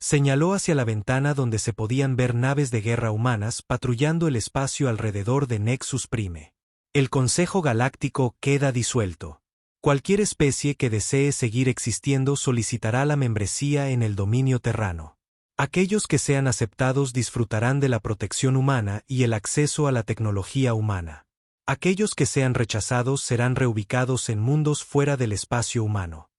Señaló hacia la ventana donde se podían ver naves de guerra humanas patrullando el espacio alrededor de Nexus Prime. El Consejo Galáctico queda disuelto. Cualquier especie que desee seguir existiendo solicitará la membresía en el dominio terrano. Aquellos que sean aceptados disfrutarán de la protección humana y el acceso a la tecnología humana. Aquellos que sean rechazados serán reubicados en mundos fuera del espacio humano.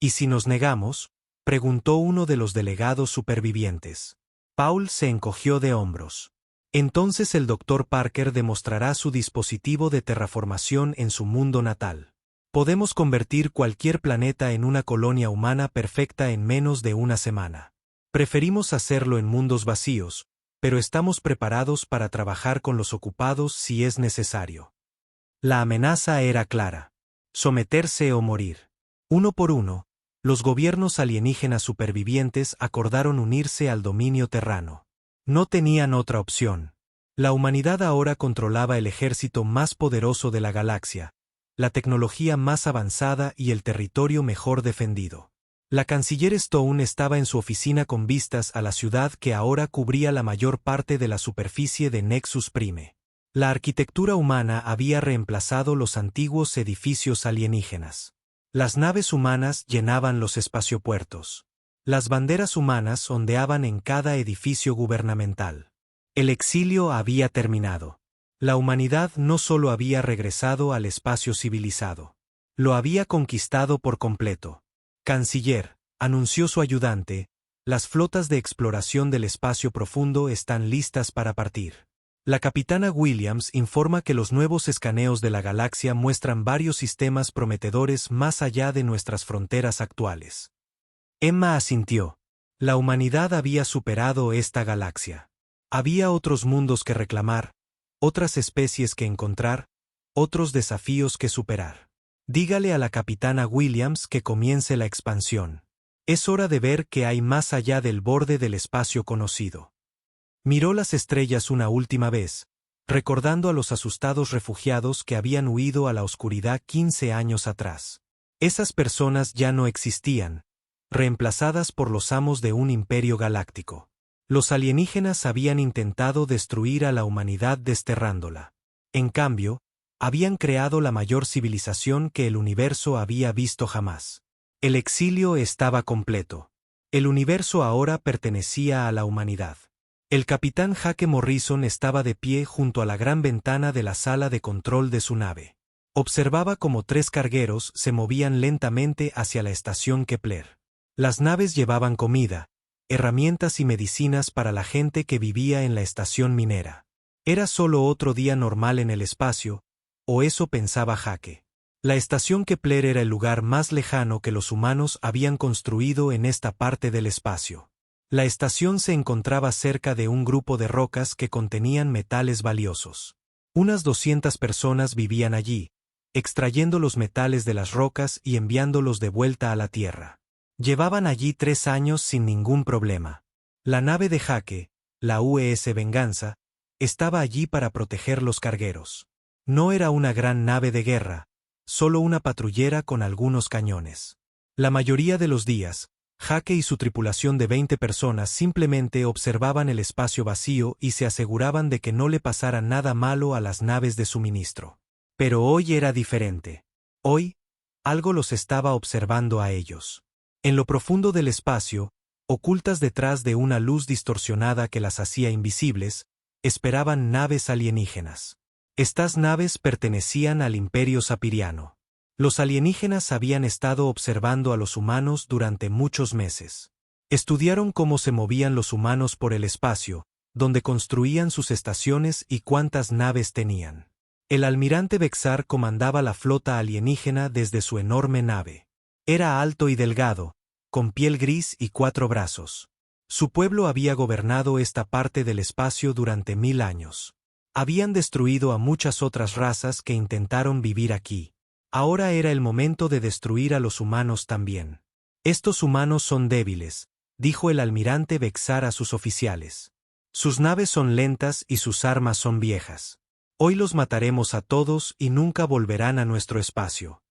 ¿Y si nos negamos?, preguntó uno de los delegados supervivientes. Paul se encogió de hombros. Entonces el Dr. Parker demostrará su dispositivo de terraformación en su mundo natal. Podemos convertir cualquier planeta en una colonia humana perfecta en menos de una semana. Preferimos hacerlo en mundos vacíos, pero estamos preparados para trabajar con los ocupados si es necesario. La amenaza era clara: someterse o morir. Uno por uno, los gobiernos alienígenas supervivientes acordaron unirse al dominio terrano. No tenían otra opción. La humanidad ahora controlaba el ejército más poderoso de la galaxia, la tecnología más avanzada y el territorio mejor defendido. La canciller Stone estaba en su oficina con vistas a la ciudad que ahora cubría la mayor parte de la superficie de Nexus Prime. La arquitectura humana había reemplazado los antiguos edificios alienígenas. Las naves humanas llenaban los espaciopuertos. Las banderas humanas ondeaban en cada edificio gubernamental. El exilio había terminado. La humanidad no solo había regresado al espacio civilizado, lo había conquistado por completo. Canciller, anunció su ayudante, las flotas de exploración del espacio profundo están listas para partir. La capitana Williams informa que los nuevos escaneos de la galaxia muestran varios sistemas prometedores más allá de nuestras fronteras actuales. Emma asintió. La humanidad había superado esta galaxia. Había otros mundos que reclamar, otras especies que encontrar, otros desafíos que superar. Dígale a la capitana Williams que comience la expansión. Es hora de ver qué hay más allá del borde del espacio conocido. Miró las estrellas una última vez, recordando a los asustados refugiados que habían huido a la oscuridad 15 años atrás. Esas personas ya no existían, reemplazadas por los amos de un imperio galáctico. Los alienígenas habían intentado destruir a la humanidad desterrándola. En cambio, habían creado la mayor civilización que el universo había visto jamás. El exilio estaba completo. El universo ahora pertenecía a la humanidad. El capitán Jake Morrison estaba de pie junto a la gran ventana de la sala de control de su nave. Observaba cómo 3 cargueros se movían lentamente hacia la estación Kepler. Las naves llevaban comida, herramientas y medicinas para la gente que vivía en la estación minera. Era solo otro día normal en el espacio, o eso pensaba Jake. La estación Kepler era el lugar más lejano que los humanos habían construido en esta parte del espacio. La estación se encontraba cerca de un grupo de rocas que contenían metales valiosos. Unas 200 personas vivían allí, extrayendo los metales de las rocas y enviándolos de vuelta a la Tierra. Llevaban allí 3 años sin ningún problema. La nave de Jake, la UES Venganza, estaba allí para proteger los cargueros. No era una gran nave de guerra, solo una patrullera con algunos cañones. La mayoría de los días, Jake y su tripulación de 20 personas simplemente observaban el espacio vacío y se aseguraban de que no le pasara nada malo a las naves de suministro. Pero hoy era diferente. Hoy, algo los estaba observando a ellos. En lo profundo del espacio, ocultas detrás de una luz distorsionada que las hacía invisibles, esperaban naves alienígenas. Estas naves pertenecían al Imperio Sapiriano. Los alienígenas habían estado observando a los humanos durante muchos meses. Estudiaron cómo se movían los humanos por el espacio, dónde construían sus estaciones y cuántas naves tenían. El almirante Bexar comandaba la flota alienígena desde su enorme nave. Era alto y delgado, con piel gris y 4 brazos. Su pueblo había gobernado esta parte del espacio durante 1000 años. Habían destruido a muchas otras razas que intentaron vivir aquí. Ahora era el momento de destruir a los humanos también. Estos humanos son débiles, dijo el almirante Bexar a sus oficiales. Sus naves son lentas y sus armas son viejas. Hoy los mataremos a todos y nunca volverán a nuestro espacio.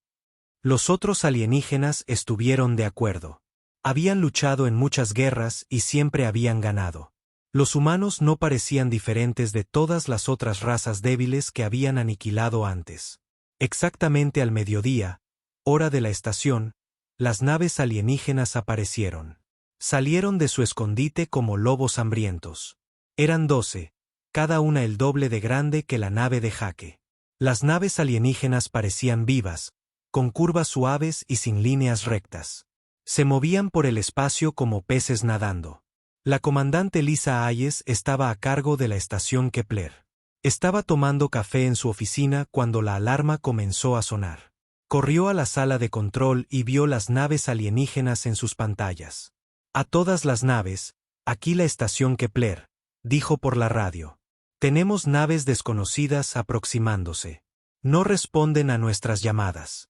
Los otros alienígenas estuvieron de acuerdo. Habían luchado en muchas guerras y siempre habían ganado. Los humanos no parecían diferentes de todas las otras razas débiles que habían aniquilado antes. Exactamente al mediodía, hora de la estación, las naves alienígenas aparecieron. Salieron de su escondite como lobos hambrientos. Eran 12, cada una el doble de grande que la nave de Jake. Las naves alienígenas parecían vivas, con curvas suaves y sin líneas rectas. Se movían por el espacio como peces nadando. La comandante Lisa Hayes estaba a cargo de la estación Kepler. Estaba tomando café en su oficina cuando la alarma comenzó a sonar. Corrió a la sala de control y vio las naves alienígenas en sus pantallas. A todas las naves, aquí la estación Kepler, dijo por la radio. Tenemos naves desconocidas aproximándose. No responden a nuestras llamadas.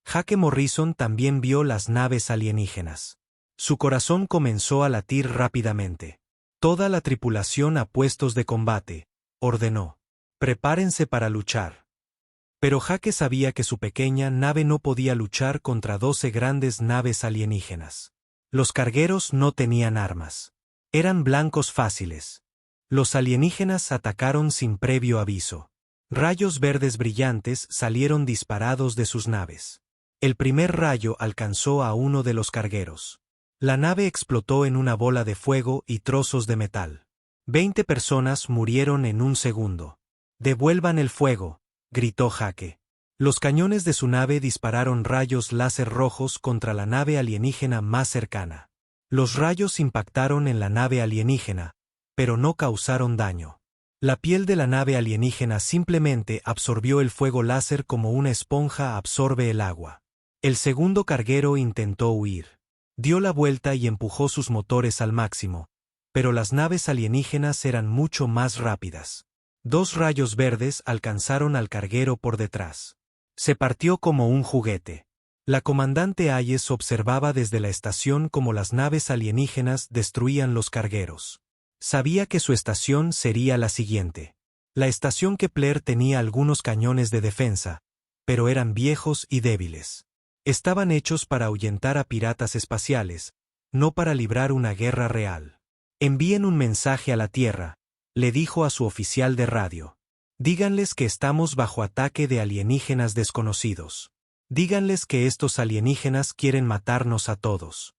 Jake Morrison también vio las naves alienígenas. Su corazón comenzó a latir rápidamente. Toda la tripulación a puestos de combate, ordenó. Prepárense para luchar. Pero Jake sabía que su pequeña nave no podía luchar contra 12 grandes naves alienígenas. Los cargueros no tenían armas. Eran blancos fáciles. Los alienígenas atacaron sin previo aviso. Rayos verdes brillantes salieron disparados de sus naves. El primer rayo alcanzó a uno de los cargueros. La nave explotó en una bola de fuego y trozos de metal. 20 personas murieron en un segundo. «Devuelvan el fuego», gritó Jake. Los cañones de su nave dispararon rayos láser rojos contra la nave alienígena más cercana. Los rayos impactaron en la nave alienígena, pero no causaron daño. La piel de la nave alienígena simplemente absorbió el fuego láser como una esponja absorbe el agua. El segundo carguero intentó huir. Dio la vuelta y empujó sus motores al máximo, pero las naves alienígenas eran mucho más rápidas. 2 rayos verdes alcanzaron al carguero por detrás. Se partió como un juguete. La comandante Hayes observaba desde la estación cómo las naves alienígenas destruían los cargueros. Sabía que su estación sería la siguiente. La estación Kepler tenía algunos cañones de defensa, pero eran viejos y débiles. Estaban hechos para ahuyentar a piratas espaciales, no para librar una guerra real. Envíen un mensaje a la Tierra, le dijo a su oficial de radio. Díganles que estamos bajo ataque de alienígenas desconocidos. Díganles que estos alienígenas quieren matarnos a todos.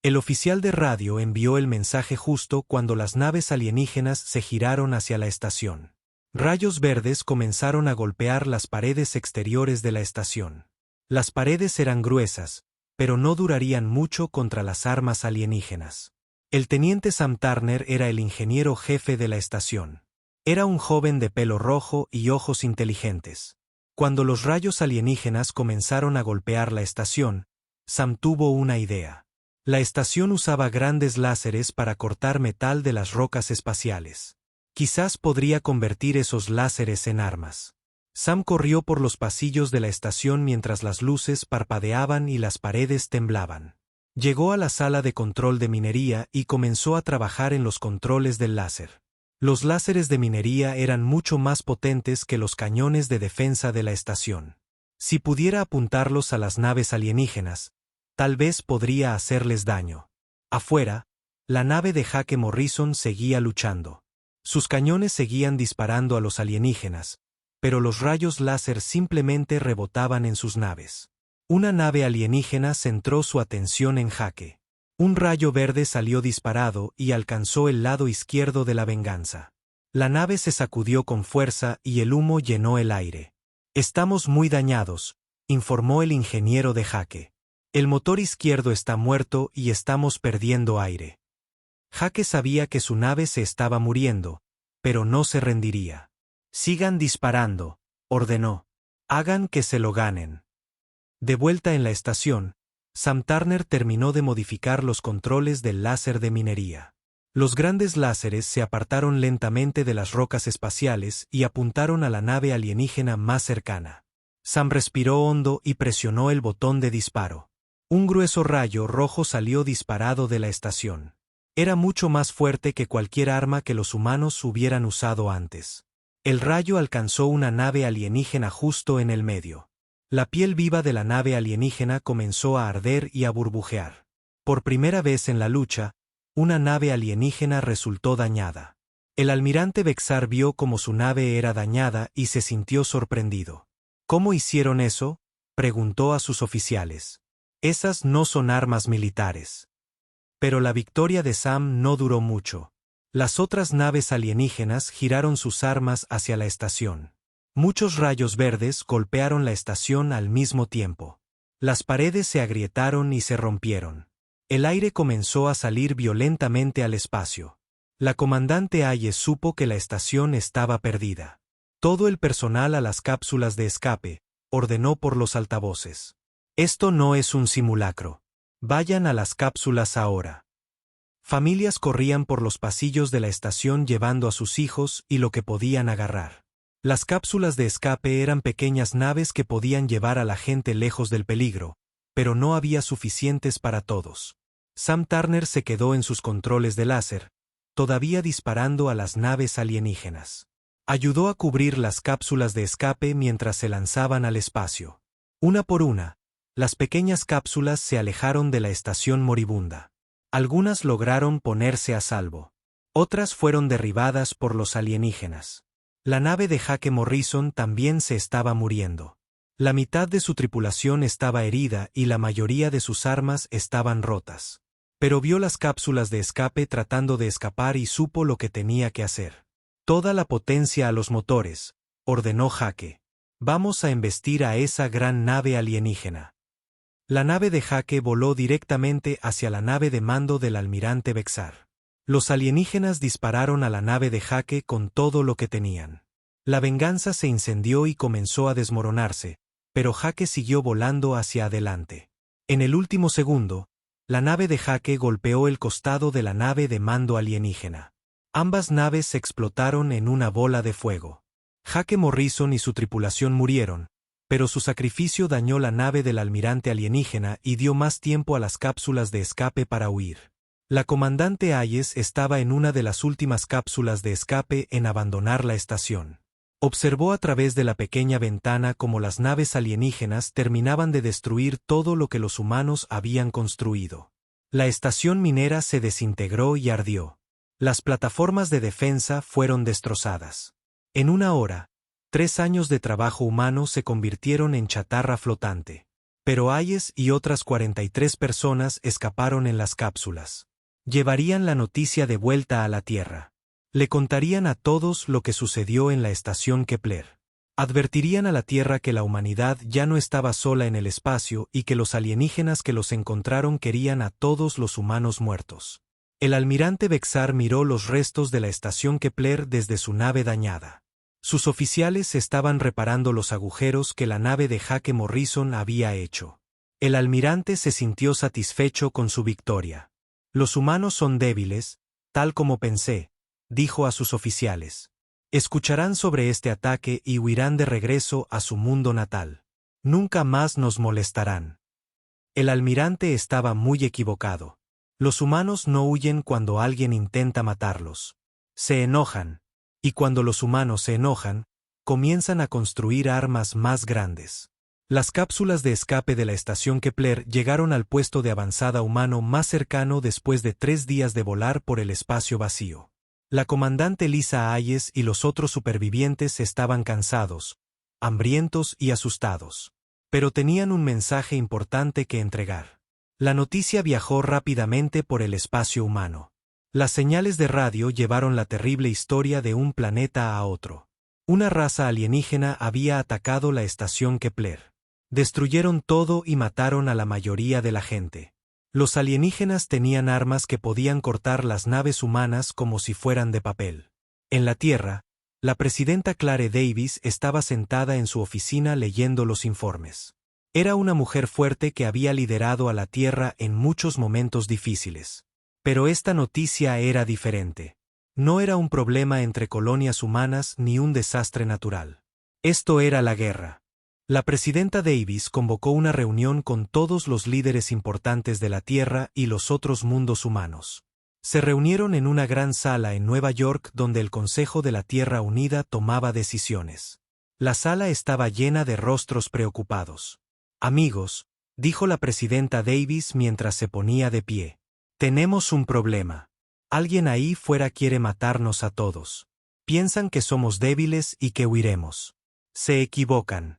El oficial de radio envió el mensaje justo cuando las naves alienígenas se giraron hacia la estación. Rayos verdes comenzaron a golpear las paredes exteriores de la estación. Las paredes eran gruesas, pero no durarían mucho contra las armas alienígenas. El teniente Sam Turner era el ingeniero jefe de la estación. Era un joven de pelo rojo y ojos inteligentes. Cuando los rayos alienígenas comenzaron a golpear la estación, Sam tuvo una idea. La estación usaba grandes láseres para cortar metal de las rocas espaciales. Quizás podría convertir esos láseres en armas. Sam corrió por los pasillos de la estación mientras las luces parpadeaban y las paredes temblaban. Llegó a la sala de control de minería y comenzó a trabajar en los controles del láser. Los láseres de minería eran mucho más potentes que los cañones de defensa de la estación. Si pudiera apuntarlos a las naves alienígenas, tal vez podría hacerles daño. Afuera, la nave de Jake Morrison seguía luchando. Sus cañones seguían disparando a los alienígenas, pero los rayos láser simplemente rebotaban en sus naves. Una nave alienígena centró su atención en Jake. Un rayo verde salió disparado y alcanzó el lado izquierdo de la venganza. La nave se sacudió con fuerza y el humo llenó el aire. «Estamos muy dañados», informó el ingeniero de Jake. «El motor izquierdo está muerto y estamos perdiendo aire». Jake sabía que su nave se estaba muriendo, pero no se rendiría. «Sigan disparando», ordenó. «Hagan que se lo ganen». De vuelta en la estación, Sam Turner terminó de modificar los controles del láser de minería. Los grandes láseres se apartaron lentamente de las rocas espaciales y apuntaron a la nave alienígena más cercana. Sam respiró hondo y presionó el botón de disparo. Un grueso rayo rojo salió disparado de la estación. Era mucho más fuerte que cualquier arma que los humanos hubieran usado antes. El rayo alcanzó una nave alienígena justo en el medio. La piel viva de la nave alienígena comenzó a arder y a burbujear. Por primera vez en la lucha, una nave alienígena resultó dañada. El almirante Bexar vio cómo su nave era dañada y se sintió sorprendido. «¿Cómo hicieron eso?», preguntó a sus oficiales. «Esas no son armas militares». Pero la victoria de Sam no duró mucho. Las otras naves alienígenas giraron sus armas hacia la estación. Muchos rayos verdes golpearon la estación al mismo tiempo. Las paredes se agrietaron y se rompieron. El aire comenzó a salir violentamente al espacio. La comandante Hayes supo que la estación estaba perdida. Todo el personal a las cápsulas de escape, ordenó por los altavoces. Esto no es un simulacro. Vayan a las cápsulas ahora. Familias corrían por los pasillos de la estación llevando a sus hijos y lo que podían agarrar. Las cápsulas de escape eran pequeñas naves que podían llevar a la gente lejos del peligro, pero no había suficientes para todos. Sam Turner se quedó en sus controles de láser, todavía disparando a las naves alienígenas. Ayudó a cubrir las cápsulas de escape mientras se lanzaban al espacio. Una por una, las pequeñas cápsulas se alejaron de la estación moribunda. Algunas lograron ponerse a salvo. Otras fueron derribadas por los alienígenas. La nave de Jake Morrison también se estaba muriendo. La mitad de su tripulación estaba herida y la mayoría de sus armas estaban rotas. Pero vio las cápsulas de escape tratando de escapar y supo lo que tenía que hacer. Toda la potencia a los motores, ordenó Jake. Vamos a embestir a esa gran nave alienígena. La nave de Jake voló directamente hacia la nave de mando del almirante Bexar. Los alienígenas dispararon a la nave de Jake con todo lo que tenían. La Venganza se incendió y comenzó a desmoronarse, pero Jake siguió volando hacia adelante. En el último segundo, la nave de Jake golpeó el costado de la nave de mando alienígena. Ambas naves se explotaron en una bola de fuego. Jake Morrison y su tripulación murieron, pero su sacrificio dañó la nave del almirante alienígena y dio más tiempo a las cápsulas de escape para huir. La comandante Hayes estaba en una de las últimas cápsulas de escape en abandonar la estación. Observó a través de la pequeña ventana cómo las naves alienígenas terminaban de destruir todo lo que los humanos habían construido. La estación minera se desintegró y ardió. Las plataformas de defensa fueron destrozadas. En una hora, 3 años de trabajo humano se convirtieron en chatarra flotante. Pero Hayes y otras 43 personas escaparon en las cápsulas. Llevarían la noticia de vuelta a la Tierra. Le contarían a todos lo que sucedió en la estación Kepler. Advertirían a la Tierra que la humanidad ya no estaba sola en el espacio y que los alienígenas que los encontraron querían a todos los humanos muertos. El almirante Bexar miró los restos de la estación Kepler desde su nave dañada. Sus oficiales estaban reparando los agujeros que la nave de Jake Morrison había hecho. El almirante se sintió satisfecho con su victoria. Los humanos son débiles, tal como pensé, dijo a sus oficiales. Escucharán sobre este ataque y huirán de regreso a su mundo natal. Nunca más nos molestarán. El almirante estaba muy equivocado. Los humanos no huyen cuando alguien intenta matarlos. Se enojan. Y cuando los humanos se enojan, comienzan a construir armas más grandes. Las cápsulas de escape de la estación Kepler llegaron al puesto de avanzada humano más cercano después de 3 días de volar por el espacio vacío. La comandante Lisa Hayes y los otros supervivientes estaban cansados, hambrientos y asustados. Pero tenían un mensaje importante que entregar. La noticia viajó rápidamente por el espacio humano. Las señales de radio llevaron la terrible historia de un planeta a otro. Una raza alienígena había atacado la estación Kepler. Destruyeron todo y mataron a la mayoría de la gente. Los alienígenas tenían armas que podían cortar las naves humanas como si fueran de papel. En la Tierra, la presidenta Clare Davis estaba sentada en su oficina leyendo los informes. Era una mujer fuerte que había liderado a la Tierra en muchos momentos difíciles. Pero esta noticia era diferente. No era un problema entre colonias humanas ni un desastre natural. Esto era la guerra. La presidenta Davis convocó una reunión con todos los líderes importantes de la Tierra y los otros mundos humanos. Se reunieron en una gran sala en Nueva York donde el Consejo de la Tierra Unida tomaba decisiones. La sala estaba llena de rostros preocupados. Amigos, dijo la presidenta Davis mientras se ponía de pie. Tenemos un problema. Alguien ahí fuera quiere matarnos a todos. Piensan que somos débiles y que huiremos. Se equivocan.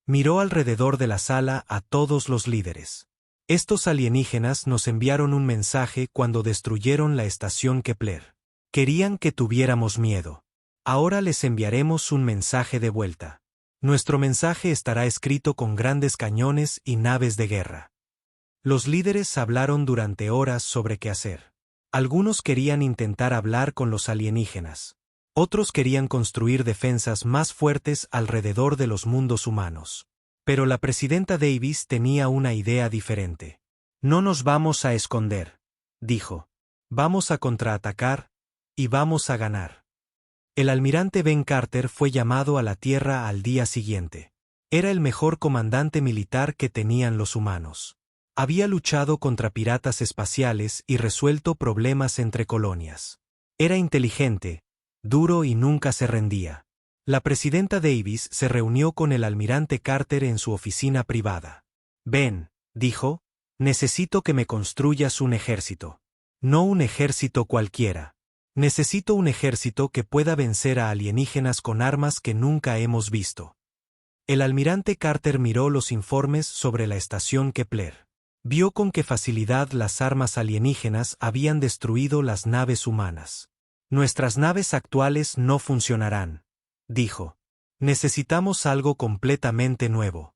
Miró alrededor de la sala a todos los líderes. Estos alienígenas nos enviaron un mensaje cuando destruyeron la estación Kepler. Querían que tuviéramos miedo. Ahora les enviaremos un mensaje de vuelta. Nuestro mensaje estará escrito con grandes cañones y naves de guerra. Los líderes hablaron durante horas sobre qué hacer. Algunos querían intentar hablar con los alienígenas. Otros querían construir defensas más fuertes alrededor de los mundos humanos. Pero la presidenta Davis tenía una idea diferente. No nos vamos a esconder, dijo. Vamos a contraatacar, y vamos a ganar. El almirante Ben Carter fue llamado a la Tierra al día siguiente. Era el mejor comandante militar que tenían los humanos. Había luchado contra piratas espaciales y resuelto problemas entre colonias. Era inteligente, duro y nunca se rendía. La presidenta Davis se reunió con el almirante Carter en su oficina privada. Ben, dijo, necesito que me construyas un ejército. No un ejército cualquiera. Necesito un ejército que pueda vencer a alienígenas con armas que nunca hemos visto. El almirante Carter miró los informes sobre la estación Kepler. Vio con qué facilidad las armas alienígenas habían destruido las naves humanas. Nuestras naves actuales no funcionarán, dijo. Necesitamos algo completamente nuevo.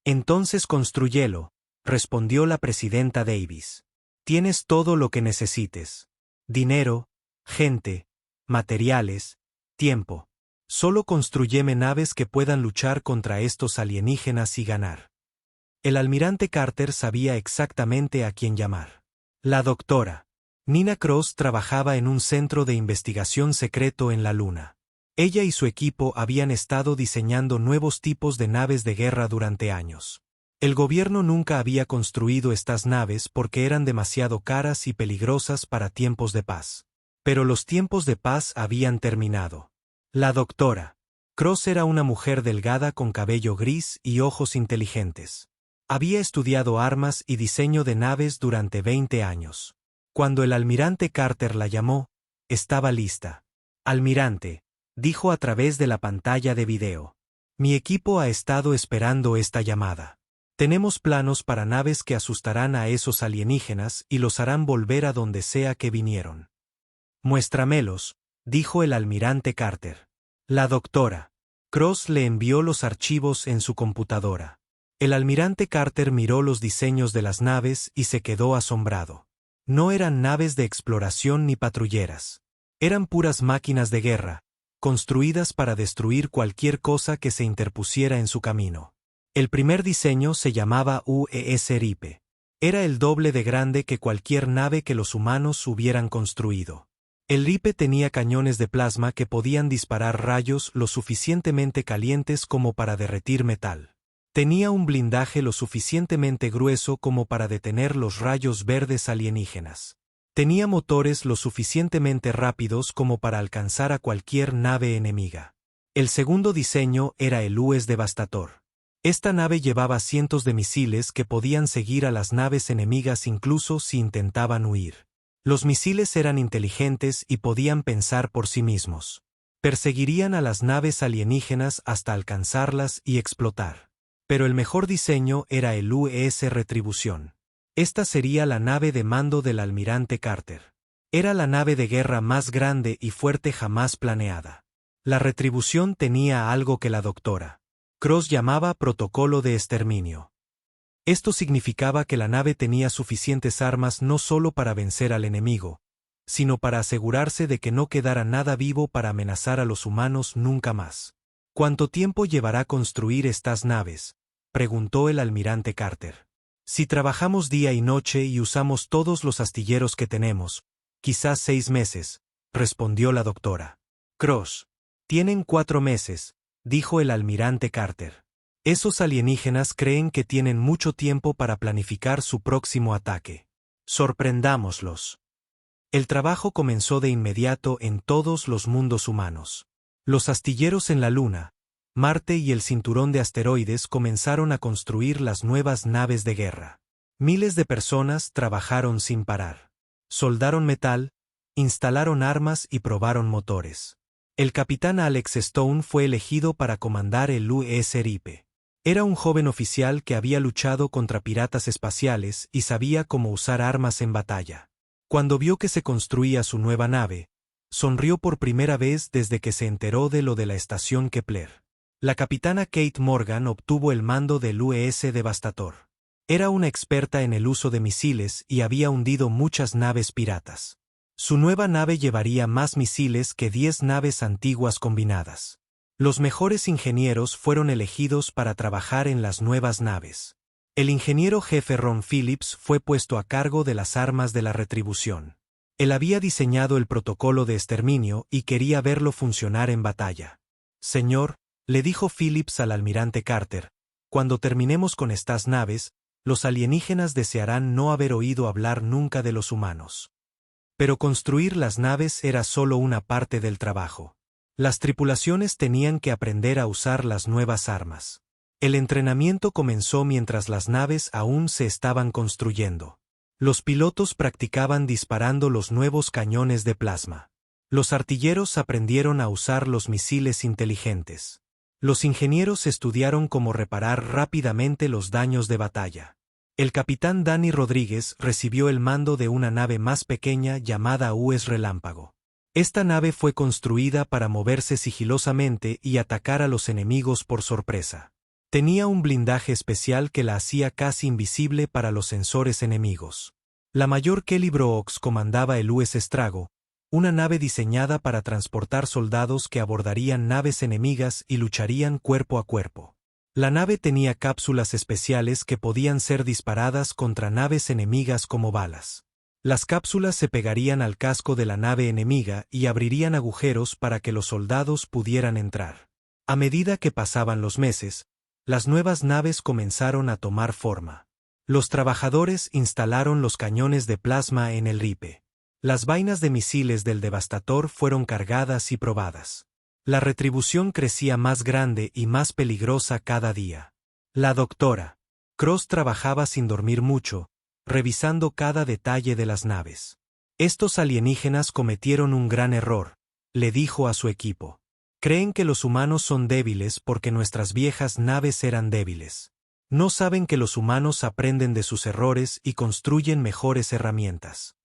Entonces construyelo, respondió la presidenta Davis. Tienes todo lo que necesites. Dinero, gente, materiales, tiempo. Solo construyeme naves que puedan luchar contra estos alienígenas y ganar. El almirante Carter sabía exactamente a quién llamar. La doctora Nina Cross trabajaba en un centro de investigación secreto en la Luna. Ella y su equipo habían estado diseñando nuevos tipos de naves de guerra durante años. El gobierno nunca había construido estas naves porque eran demasiado caras y peligrosas para tiempos de paz. Pero los tiempos de paz habían terminado. La doctora Cross era una mujer delgada con cabello gris y ojos inteligentes. Había estudiado armas y diseño de naves durante 20 años. Cuando el almirante Carter la llamó, estaba lista. Almirante, dijo a través de la pantalla de video. Mi equipo ha estado esperando esta llamada. Tenemos planos para naves que asustarán a esos alienígenas y los harán volver a donde sea que vinieron. Muéstramelos, dijo el almirante Carter. La doctora Cross le envió los archivos en su computadora. El almirante Carter miró los diseños de las naves y se quedó asombrado. No eran naves de exploración ni patrulleras. Eran puras máquinas de guerra, construidas para destruir cualquier cosa que se interpusiera en su camino. El primer diseño se llamaba UES Ripe. Era el doble de grande que cualquier nave que los humanos hubieran construido. El Ripe tenía cañones de plasma que podían disparar rayos lo suficientemente calientes como para derretir metal. Tenía un blindaje lo suficientemente grueso como para detener los rayos verdes alienígenas. Tenía motores lo suficientemente rápidos como para alcanzar a cualquier nave enemiga. El segundo diseño era el UES Devastator. Esta nave llevaba cientos de misiles que podían seguir a las naves enemigas incluso si intentaban huir. Los misiles eran inteligentes y podían pensar por sí mismos. Perseguirían a las naves alienígenas hasta alcanzarlas y explotar. Pero el mejor diseño era el UES Retribución. Esta sería la nave de mando del almirante Carter. Era la nave de guerra más grande y fuerte jamás planeada. La Retribución tenía algo que la doctora Cross llamaba protocolo de exterminio. Esto significaba que la nave tenía suficientes armas no solo para vencer al enemigo, sino para asegurarse de que no quedara nada vivo para amenazar a los humanos nunca más. ¿Cuánto tiempo llevará construir estas naves?, preguntó el almirante Carter. Si trabajamos día y noche y usamos todos los astilleros que tenemos, quizás 6 meses, respondió la doctora Cross. Tienen 4 meses, dijo el almirante Carter. Esos alienígenas creen que tienen mucho tiempo para planificar su próximo ataque. Sorprendámoslos. El trabajo comenzó de inmediato en todos los mundos humanos. Los astilleros en la Luna, Marte y el cinturón de asteroides comenzaron a construir las nuevas naves de guerra. Miles de personas trabajaron sin parar. Soldaron metal, instalaron armas y probaron motores. El capitán Alex Stone fue elegido para comandar el UES Ripe. Era un joven oficial que había luchado contra piratas espaciales y sabía cómo usar armas en batalla. Cuando vio que se construía su nueva nave, sonrió por primera vez desde que se enteró de lo de la estación Kepler. La capitana Kate Morgan obtuvo el mando del UES Devastator. Era una experta en el uso de misiles y había hundido muchas naves piratas. Su nueva nave llevaría más misiles que 10 naves antiguas combinadas. Los mejores ingenieros fueron elegidos para trabajar en las nuevas naves. El ingeniero jefe Ron Phillips fue puesto a cargo de las armas de la retribución. Él había diseñado el protocolo de exterminio y quería verlo funcionar en batalla. Señor, le dijo Phillips al almirante Carter, cuando terminemos con estas naves, los alienígenas desearán no haber oído hablar nunca de los humanos. Pero construir las naves era solo una parte del trabajo. Las tripulaciones tenían que aprender a usar las nuevas armas. El entrenamiento comenzó mientras las naves aún se estaban construyendo. Los pilotos practicaban disparando los nuevos cañones de plasma. Los artilleros aprendieron a usar los misiles inteligentes. Los ingenieros estudiaron cómo reparar rápidamente los daños de batalla. El capitán Danny Rodríguez recibió el mando de una nave más pequeña llamada UES Relámpago. Esta nave fue construida para moverse sigilosamente y atacar a los enemigos por sorpresa. Tenía un blindaje especial que la hacía casi invisible para los sensores enemigos. La mayor Kelly Brooks comandaba el UES Strago, una nave diseñada para transportar soldados que abordarían naves enemigas y lucharían cuerpo a cuerpo. La nave tenía cápsulas especiales que podían ser disparadas contra naves enemigas como balas. Las cápsulas se pegarían al casco de la nave enemiga y abrirían agujeros para que los soldados pudieran entrar. A medida que pasaban los meses, las nuevas naves comenzaron a tomar forma. Los trabajadores instalaron los cañones de plasma en el ripe. Las vainas de misiles del Devastator fueron cargadas y probadas. La retribución crecía más grande y más peligrosa cada día. La doctora Cross trabajaba sin dormir mucho, revisando cada detalle de las naves. Estos alienígenas cometieron un gran error, le dijo a su equipo. Creen que los humanos son débiles porque nuestras viejas naves eran débiles. No saben que los humanos aprenden de sus errores y construyen mejores herramientas.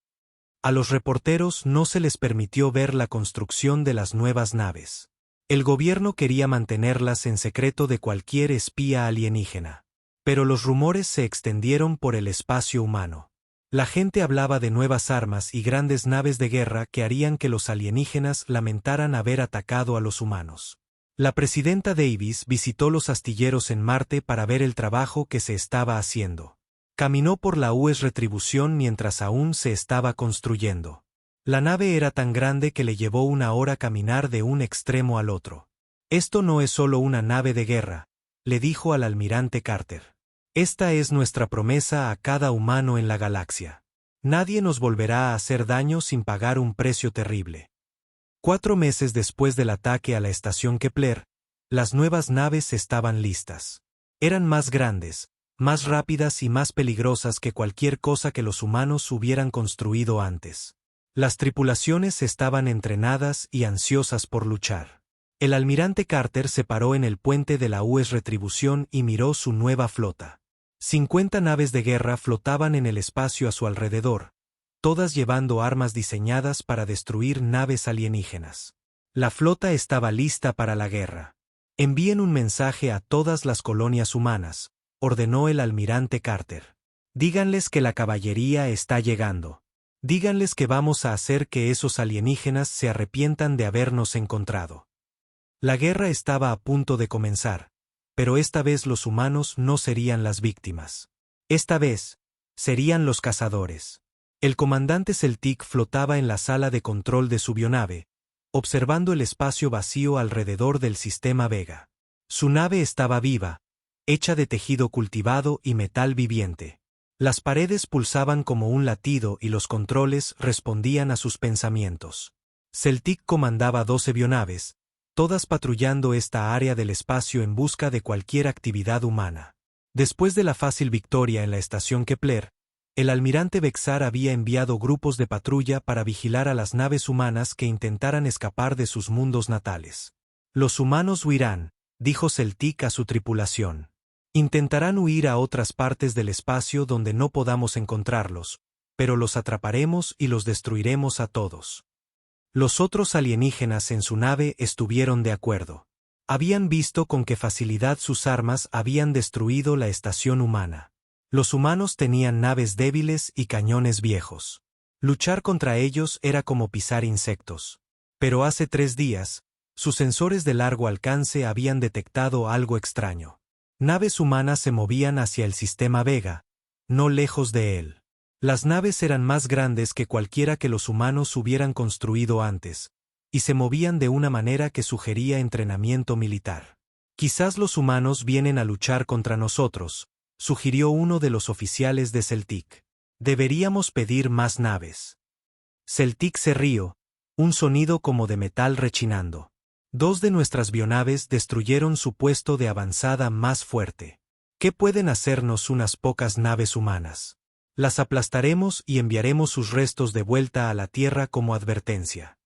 A los reporteros no se les permitió ver la construcción de las nuevas naves. El gobierno quería mantenerlas en secreto de cualquier espía alienígena. Pero los rumores se extendieron por el espacio humano. La gente hablaba de nuevas armas y grandes naves de guerra que harían que los alienígenas lamentaran haber atacado a los humanos. La presidenta Davis visitó los astilleros en Marte para ver el trabajo que se estaba haciendo. Caminó por la UES Retribución mientras aún se estaba construyendo. La nave era tan grande que le llevó una hora caminar de un extremo al otro. Esto no es solo una nave de guerra, le dijo al almirante Carter. Esta es nuestra promesa a cada humano en la galaxia. Nadie nos volverá a hacer daño sin pagar un precio terrible. 4 meses después del ataque a la estación Kepler, las nuevas naves estaban listas. Eran más grandes, más rápidas y más peligrosas que cualquier cosa que los humanos hubieran construido antes. Las tripulaciones estaban entrenadas y ansiosas por luchar. El almirante Carter se paró en el puente de la UES Retribución y miró su nueva flota. 50 naves de guerra flotaban en el espacio a su alrededor, todas llevando armas diseñadas para destruir naves alienígenas. La flota estaba lista para la guerra. Envíen un mensaje a todas las colonias humanas, ordenó el almirante Carter. Díganles que la caballería está llegando. Díganles que vamos a hacer que esos alienígenas se arrepientan de habernos encontrado. La guerra estaba a punto de comenzar, pero esta vez los humanos no serían las víctimas. Esta vez, serían los cazadores. El comandante Celtic flotaba en la sala de control de su bionave, observando el espacio vacío alrededor del sistema Vega. Su nave estaba viva, hecha de tejido cultivado y metal viviente. Las paredes pulsaban como un latido y los controles respondían a sus pensamientos. Celtic comandaba 12 bionaves, todas patrullando esta área del espacio en busca de cualquier actividad humana. Después de la fácil victoria en la estación Kepler, el almirante Bexar había enviado grupos de patrulla para vigilar a las naves humanas que intentaran escapar de sus mundos natales. Los humanos huirán, dijo Celtic a su tripulación. Intentarán huir a otras partes del espacio donde no podamos encontrarlos, pero los atraparemos y los destruiremos a todos. Los otros alienígenas en su nave estuvieron de acuerdo. Habían visto con qué facilidad sus armas habían destruido la estación humana. Los humanos tenían naves débiles y cañones viejos. Luchar contra ellos era como pisar insectos. Pero hace 3 días, sus sensores de largo alcance habían detectado algo extraño. Naves humanas se movían hacia el sistema Vega, no lejos de él. Las naves eran más grandes que cualquiera que los humanos hubieran construido antes, y se movían de una manera que sugería entrenamiento militar. Quizás los humanos vienen a luchar contra nosotros, sugirió uno de los oficiales de Celtic. Deberíamos pedir más naves. Celtic se rió, un sonido como de metal rechinando. 2 de nuestras bionaves destruyeron su puesto de avanzada más fuerte. ¿Qué pueden hacernos unas pocas naves humanas? Las aplastaremos y enviaremos sus restos de vuelta a la Tierra como advertencia.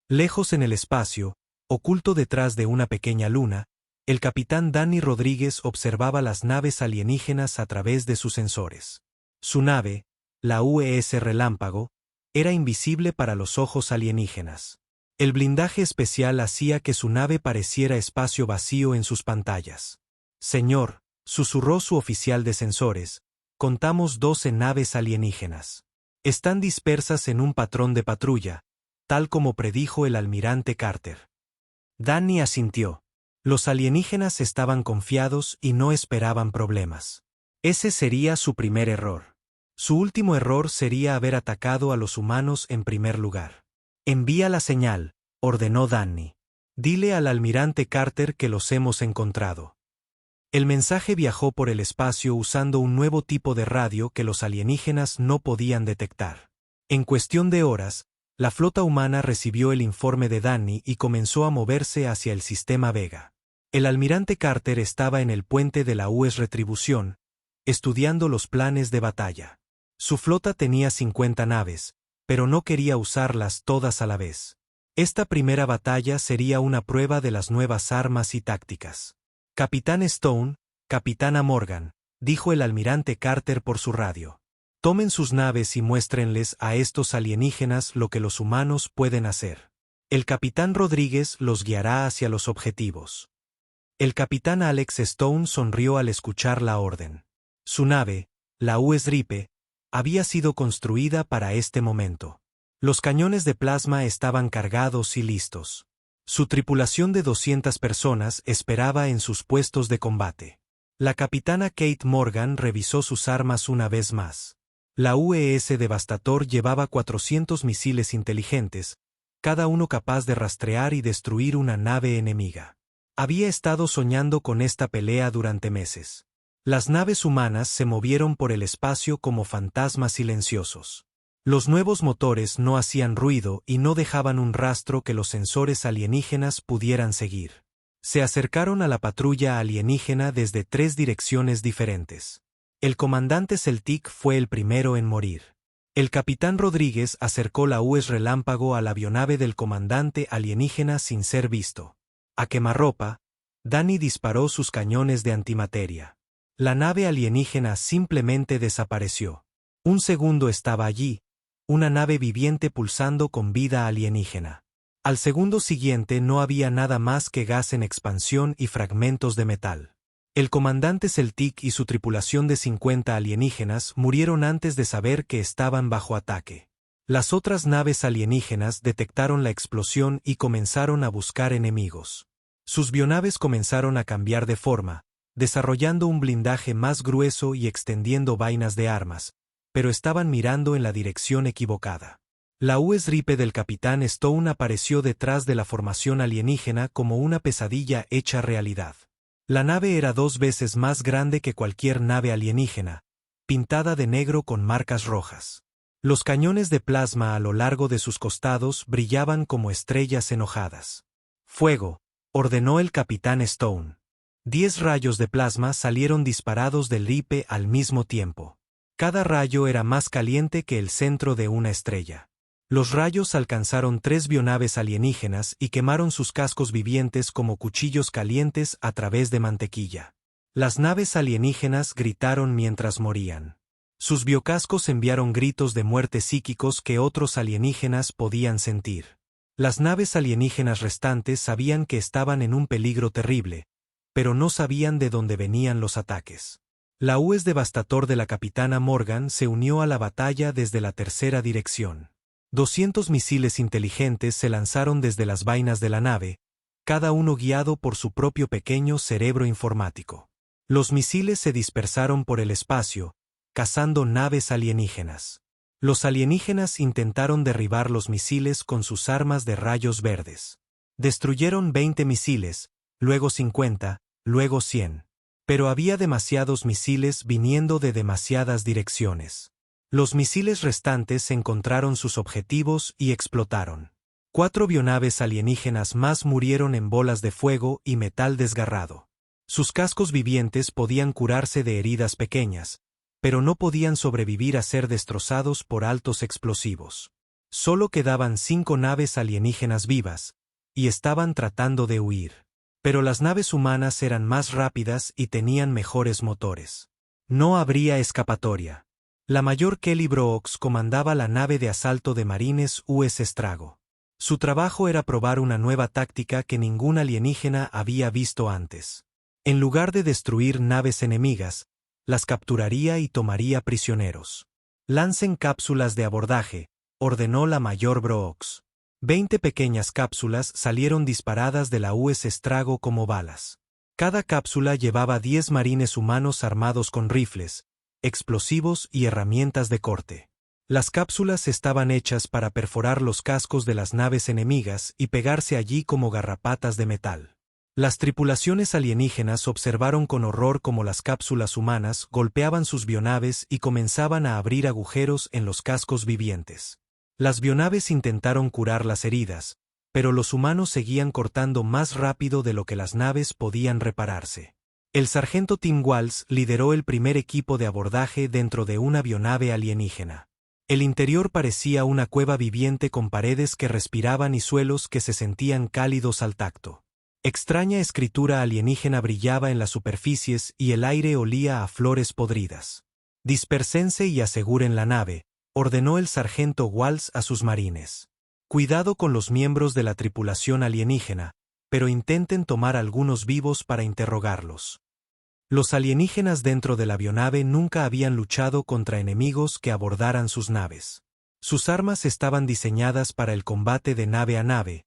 Lejos en el espacio, oculto detrás de una pequeña luna, el capitán Danny Rodríguez observaba las naves alienígenas a través de sus sensores. Su nave, la UES Relámpago, era invisible para los ojos alienígenas. El blindaje especial hacía que su nave pareciera espacio vacío en sus pantallas. Señor, susurró su oficial de sensores, contamos 12 naves alienígenas. Están dispersas en un patrón de patrulla, tal como predijo el almirante Carter. Danny asintió. Los alienígenas estaban confiados y no esperaban problemas. Ese sería su primer error. Su último error sería haber atacado a los humanos en primer lugar. Envía la señal, ordenó Danny. Dile al almirante Carter que los hemos encontrado. El mensaje viajó por el espacio usando un nuevo tipo de radio que los alienígenas no podían detectar. En cuestión de horas, la flota humana recibió el informe de Danny y comenzó a moverse hacia el sistema Vega. El almirante Carter estaba en el puente de la UES Retribución, estudiando los planes de batalla. Su flota tenía 50 naves, pero no quería usarlas todas a la vez. Esta primera batalla sería una prueba de las nuevas armas y tácticas. Capitán Stone, Capitana Morgan, dijo el almirante Carter por su radio. Tomen sus naves y muéstrenles a estos alienígenas lo que los humanos pueden hacer. El capitán Rodríguez los guiará hacia los objetivos. El capitán Alex Stone sonrió al escuchar la orden. Su nave, la US Ripe, había sido construida para este momento. Los cañones de plasma estaban cargados y listos. Su tripulación de 200 personas esperaba en sus puestos de combate. La capitana Kate Morgan revisó sus armas una vez más. La UES Devastator llevaba 400 misiles inteligentes, cada uno capaz de rastrear y destruir una nave enemiga. Había estado soñando con esta pelea durante meses. Las naves humanas se movieron por el espacio como fantasmas silenciosos. Los nuevos motores no hacían ruido y no dejaban un rastro que los sensores alienígenas pudieran seguir. Se acercaron a la patrulla alienígena desde 3 direcciones diferentes. El comandante Celtic fue el primero en morir. El capitán Rodríguez acercó la US Relámpago a la avionave del comandante alienígena sin ser visto. A quemarropa, Danny disparó sus cañones de antimateria. La nave alienígena simplemente desapareció. Un segundo estaba allí, una nave viviente pulsando con vida alienígena. Al segundo siguiente no había nada más que gas en expansión y fragmentos de metal. El comandante Celtic y su tripulación de 50 alienígenas murieron antes de saber que estaban bajo ataque. Las otras naves alienígenas detectaron la explosión y comenzaron a buscar enemigos. Sus bionaves comenzaron a cambiar de forma, desarrollando un blindaje más grueso y extendiendo vainas de armas, pero estaban mirando en la dirección equivocada. La US Ripe del capitán Stone apareció detrás de la formación alienígena como una pesadilla hecha realidad. La nave era 2 veces más grande que cualquier nave alienígena, pintada de negro con marcas rojas. Los cañones de plasma a lo largo de sus costados brillaban como estrellas enojadas. «Fuego», ordenó el capitán Stone. 10 rayos de plasma salieron disparados del Ripe al mismo tiempo. Cada rayo era más caliente que el centro de una estrella. Los rayos alcanzaron 3 bionaves alienígenas y quemaron sus cascos vivientes como cuchillos calientes a través de mantequilla. Las naves alienígenas gritaron mientras morían. Sus biocascos enviaron gritos de muerte psíquicos que otros alienígenas podían sentir. Las naves alienígenas restantes sabían que estaban en un peligro terrible, pero no sabían de dónde venían los ataques. La U.S. Devastator de la capitana Morgan se unió a la batalla desde la tercera dirección. 200 misiles inteligentes se lanzaron desde las vainas de la nave, cada uno guiado por su propio pequeño cerebro informático. Los misiles se dispersaron por el espacio, cazando naves alienígenas. Los alienígenas intentaron derribar los misiles con sus armas de rayos verdes. Destruyeron 20 misiles, luego 50, luego 100. Pero había demasiados misiles viniendo de demasiadas direcciones. Los misiles restantes encontraron sus objetivos y explotaron. 4 bionaves alienígenas más murieron en bolas de fuego y metal desgarrado. Sus cascos vivientes podían curarse de heridas pequeñas, pero no podían sobrevivir a ser destrozados por altos explosivos. Solo quedaban 5 naves alienígenas vivas, y estaban tratando de huir. Pero las naves humanas eran más rápidas y tenían mejores motores. No habría escapatoria. La mayor Kelly Brooks comandaba la nave de asalto de marines U.S. Strago. Su trabajo era probar una nueva táctica que ningún alienígena había visto antes. En lugar de destruir naves enemigas, las capturaría y tomaría prisioneros. Lancen cápsulas de abordaje, ordenó la mayor Brooks. 20 pequeñas cápsulas salieron disparadas de la U.S. Strago como balas. Cada cápsula llevaba 10 marines humanos armados con rifles, explosivos y herramientas de corte. Las cápsulas estaban hechas para perforar los cascos de las naves enemigas y pegarse allí como garrapatas de metal. Las tripulaciones alienígenas observaron con horror cómo las cápsulas humanas golpeaban sus bionaves y comenzaban a abrir agujeros en los cascos vivientes. Las bionaves intentaron curar las heridas, pero los humanos seguían cortando más rápido de lo que las naves podían repararse. El sargento Tim Walsh lideró el primer equipo de abordaje dentro de una bionave alienígena. El interior parecía una cueva viviente con paredes que respiraban y suelos que se sentían cálidos al tacto. Extraña escritura alienígena brillaba en las superficies y el aire olía a flores podridas. Dispérsense y aseguren la nave, ordenó el sargento Walsh a sus marines. Cuidado con los miembros de la tripulación alienígena, pero intenten tomar algunos vivos para interrogarlos. Los alienígenas dentro de la avionave nunca habían luchado contra enemigos que abordaran sus naves. Sus armas estaban diseñadas para el combate de nave a nave,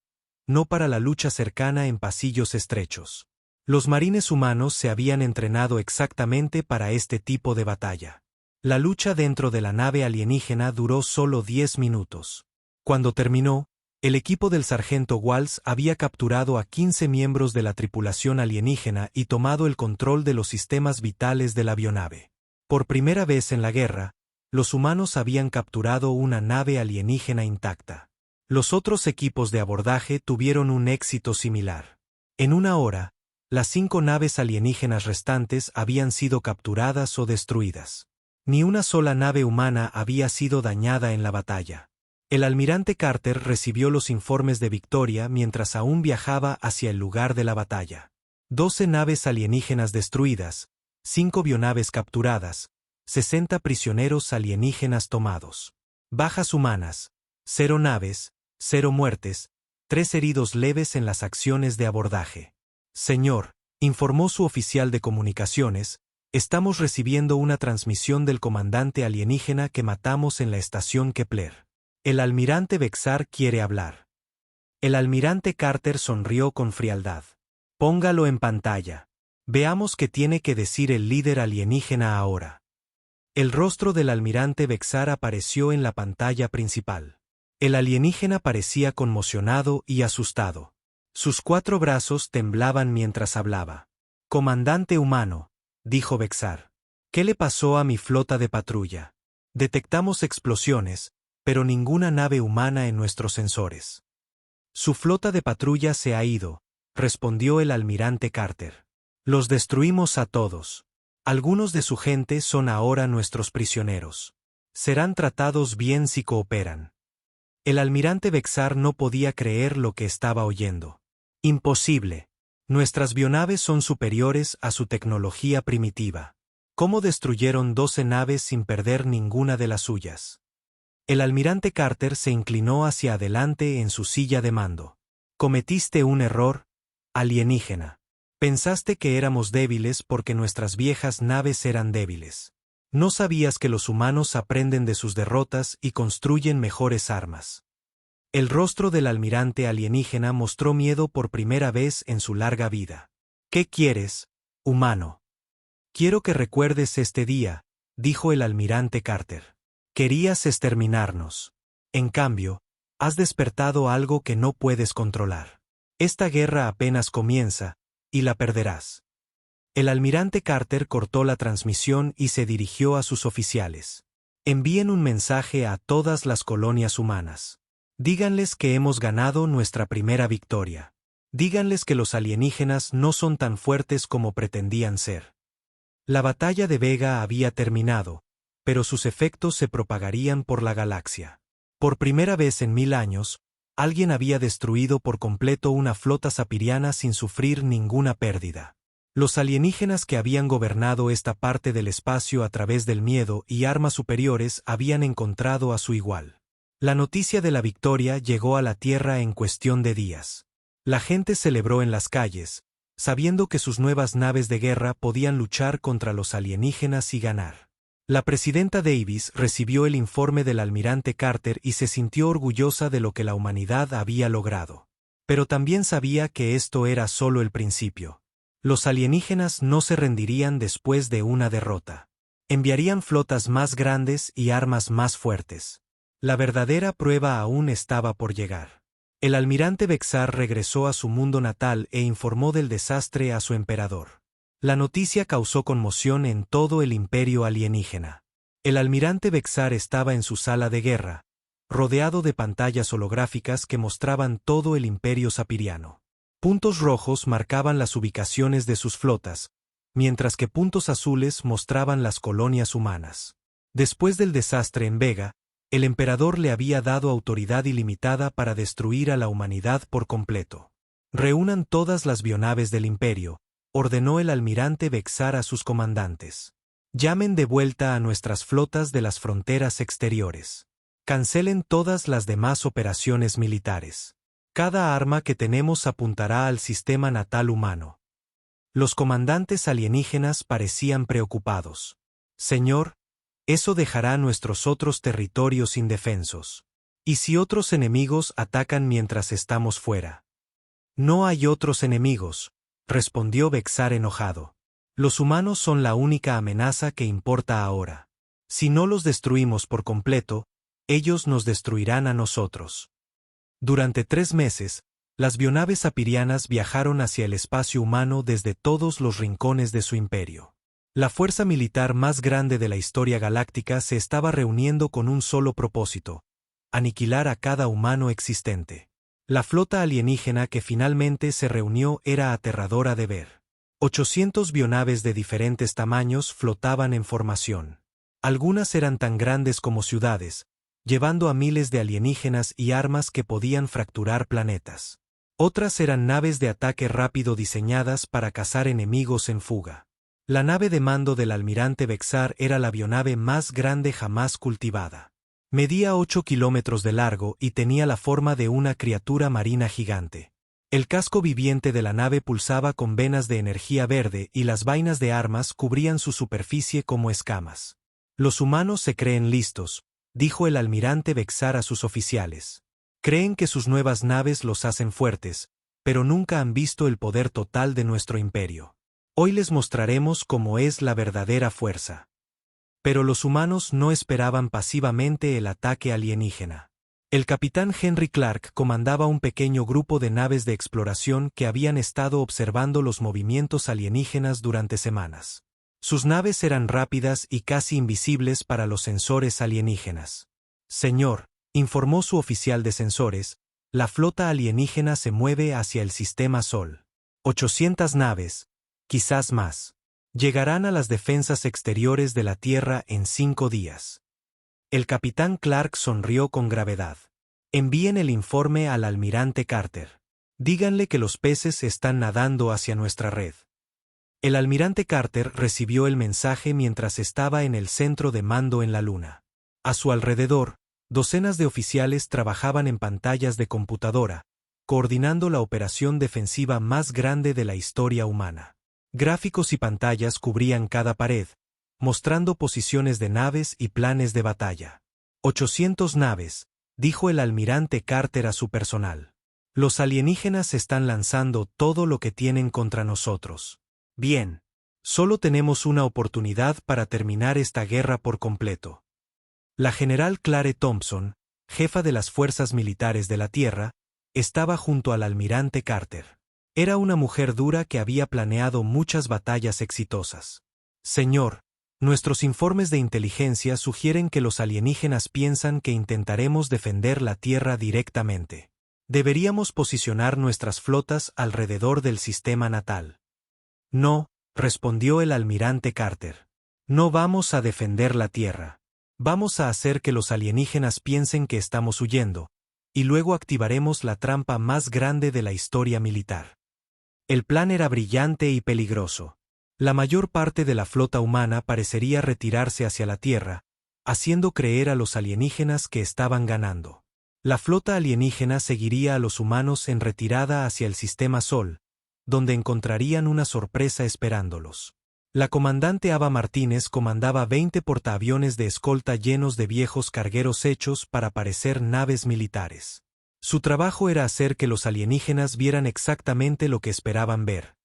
no para la lucha cercana en pasillos estrechos. Los marines humanos se habían entrenado exactamente para este tipo de batalla. La lucha dentro de la nave alienígena duró solo 10 minutos. Cuando terminó, el equipo del sargento Walsh había capturado a 15 miembros de la tripulación alienígena y tomado el control de los sistemas vitales de la avionave. Por primera vez en la guerra, los humanos habían capturado una nave alienígena intacta. Los otros equipos de abordaje tuvieron un éxito similar. En una hora, las 5 naves alienígenas restantes habían sido capturadas o destruidas. Ni una sola nave humana había sido dañada en la batalla. El almirante Carter recibió los informes de victoria mientras aún viajaba hacia el lugar de la batalla. 12 naves alienígenas destruidas, 5 bionaves capturadas, 60 prisioneros alienígenas tomados. Bajas humanas, 0 naves, 0 muertes, 3 heridos leves en las acciones de abordaje. Señor, informó su oficial de comunicaciones, estamos recibiendo una transmisión del comandante alienígena que matamos en la estación Kepler. El almirante Bexar quiere hablar. El almirante Carter sonrió con frialdad. Póngalo en pantalla. Veamos qué tiene que decir el líder alienígena ahora. El rostro del almirante Bexar apareció en la pantalla principal. El alienígena parecía conmocionado y asustado. Sus 4 brazos temblaban mientras hablaba. Comandante humano, dijo Bexar. ¿Qué le pasó a mi flota de patrulla? Detectamos explosiones, pero ninguna nave humana en nuestros sensores. Su flota de patrulla se ha ido, respondió el almirante Carter. Los destruimos a todos. Algunos de su gente son ahora nuestros prisioneros. Serán tratados bien si cooperan. El almirante Bexar no podía creer lo que estaba oyendo. Imposible. Nuestras bionaves son superiores a su tecnología primitiva. ¿Cómo destruyeron 12 naves sin perder ninguna de las suyas? El almirante Carter se inclinó hacia adelante en su silla de mando. Cometiste un error, alienígena. Pensaste que éramos débiles porque nuestras viejas naves eran débiles. No sabías que los humanos aprenden de sus derrotas y construyen mejores armas. El rostro del almirante alienígena mostró miedo por primera vez en su larga vida. ¿Qué quieres, humano? Quiero que recuerdes este día, dijo el almirante Carter. Querías exterminarnos. En cambio, has despertado algo que no puedes controlar. Esta guerra apenas comienza, y la perderás. El almirante Carter cortó la transmisión y se dirigió a sus oficiales. Envíen un mensaje a todas las colonias humanas. Díganles que hemos ganado nuestra primera victoria. Díganles que los alienígenas no son tan fuertes como pretendían ser. La batalla de Vega había terminado, pero sus efectos se propagarían por la galaxia. Por primera vez en 1000 años, alguien había destruido por completo una flota sapiriana sin sufrir ninguna pérdida. Los alienígenas que habían gobernado esta parte del espacio a través del miedo y armas superiores habían encontrado a su igual. La noticia de la victoria llegó a la Tierra en cuestión de días. La gente celebró en las calles, sabiendo que sus nuevas naves de guerra podían luchar contra los alienígenas y ganar. La presidenta Davis recibió el informe del almirante Carter y se sintió orgullosa de lo que la humanidad había logrado. Pero también sabía que esto era solo el principio. Los alienígenas no se rendirían después de una derrota. Enviarían flotas más grandes y armas más fuertes. La verdadera prueba aún estaba por llegar. El almirante Bexar regresó a su mundo natal e informó del desastre a su emperador. La noticia causó conmoción en todo el imperio alienígena. El almirante Bexar estaba en su sala de guerra, rodeado de pantallas holográficas que mostraban todo el imperio sapiriano. Puntos rojos marcaban las ubicaciones de sus flotas, mientras que puntos azules mostraban las colonias humanas. Después del desastre en Vega, el emperador le había dado autoridad ilimitada para destruir a la humanidad por completo. Reúnan todas las bionaves del imperio, ordenó el almirante Bexar a sus comandantes. Llamen de vuelta a nuestras flotas de las fronteras exteriores. Cancelen todas las demás operaciones militares. Cada arma que tenemos apuntará al sistema natal humano. Los comandantes alienígenas parecían preocupados. Señor, eso dejará nuestros otros territorios indefensos. ¿Y si otros enemigos atacan mientras estamos fuera? No hay otros enemigos, respondió Bexar enojado. Los humanos son la única amenaza que importa ahora. Si no los destruimos por completo, ellos nos destruirán a nosotros. Durante 3 meses, las bionaves sapirianas viajaron hacia el espacio humano desde todos los rincones de su imperio. La fuerza militar más grande de la historia galáctica se estaba reuniendo con un solo propósito: aniquilar a cada humano existente. La flota alienígena que finalmente se reunió era aterradora de ver. 800 bionaves de diferentes tamaños flotaban en formación. Algunas eran tan grandes como ciudades, llevando a miles de alienígenas y armas que podían fracturar planetas. Otras eran naves de ataque rápido diseñadas para cazar enemigos en fuga. La nave de mando del almirante Bexar era la bionave más grande jamás cultivada. Medía 8 kilómetros de largo y tenía la forma de una criatura marina gigante. El casco viviente de la nave pulsaba con venas de energía verde y las vainas de armas cubrían su superficie como escamas. Los humanos se creen listos, dijo el almirante Bexar a sus oficiales. Creen que sus nuevas naves los hacen fuertes, pero nunca han visto el poder total de nuestro imperio. Hoy les mostraremos cómo es la verdadera fuerza. Pero los humanos no esperaban pasivamente el ataque alienígena. El capitán Henry Clark comandaba un pequeño grupo de naves de exploración que habían estado observando los movimientos alienígenas durante semanas. Sus naves eran rápidas y casi invisibles para los sensores alienígenas. Señor, informó su oficial de sensores, la flota alienígena se mueve hacia el sistema Sol. 800 naves, quizás más. Llegarán a las defensas exteriores de la Tierra en 5 días. El capitán Clark sonrió con gravedad. Envíen el informe al almirante Carter. Díganle que los peces están nadando hacia nuestra red. El almirante Carter recibió el mensaje mientras estaba en el centro de mando en la Luna. A su alrededor, docenas de oficiales trabajaban en pantallas de computadora, coordinando la operación defensiva más grande de la historia humana. Gráficos y pantallas cubrían cada pared, mostrando posiciones de naves y planes de batalla. 800 naves, dijo el almirante Carter a su personal. Los alienígenas están lanzando todo lo que tienen contra nosotros. Bien. Solo tenemos una oportunidad para terminar esta guerra por completo. La general Clare Thompson, jefa de las fuerzas militares de la Tierra, estaba junto al almirante Carter. Era una mujer dura que había planeado muchas batallas exitosas. Señor, nuestros informes de inteligencia sugieren que los alienígenas piensan que intentaremos defender la Tierra directamente. Deberíamos posicionar nuestras flotas alrededor del sistema natal. No, respondió el almirante Carter. No vamos a defender la Tierra. Vamos a hacer que los alienígenas piensen que estamos huyendo, y luego activaremos la trampa más grande de la historia militar. El plan era brillante y peligroso. La mayor parte de la flota humana parecería retirarse hacia la Tierra, haciendo creer a los alienígenas que estaban ganando. La flota alienígena seguiría a los humanos en retirada hacia el sistema Sol, donde encontrarían una sorpresa esperándolos. La comandante Ava Martínez comandaba 20 portaaviones de escolta llenos de viejos cargueros hechos para parecer naves militares. Su trabajo era hacer que los alienígenas vieran exactamente lo que esperaban ver.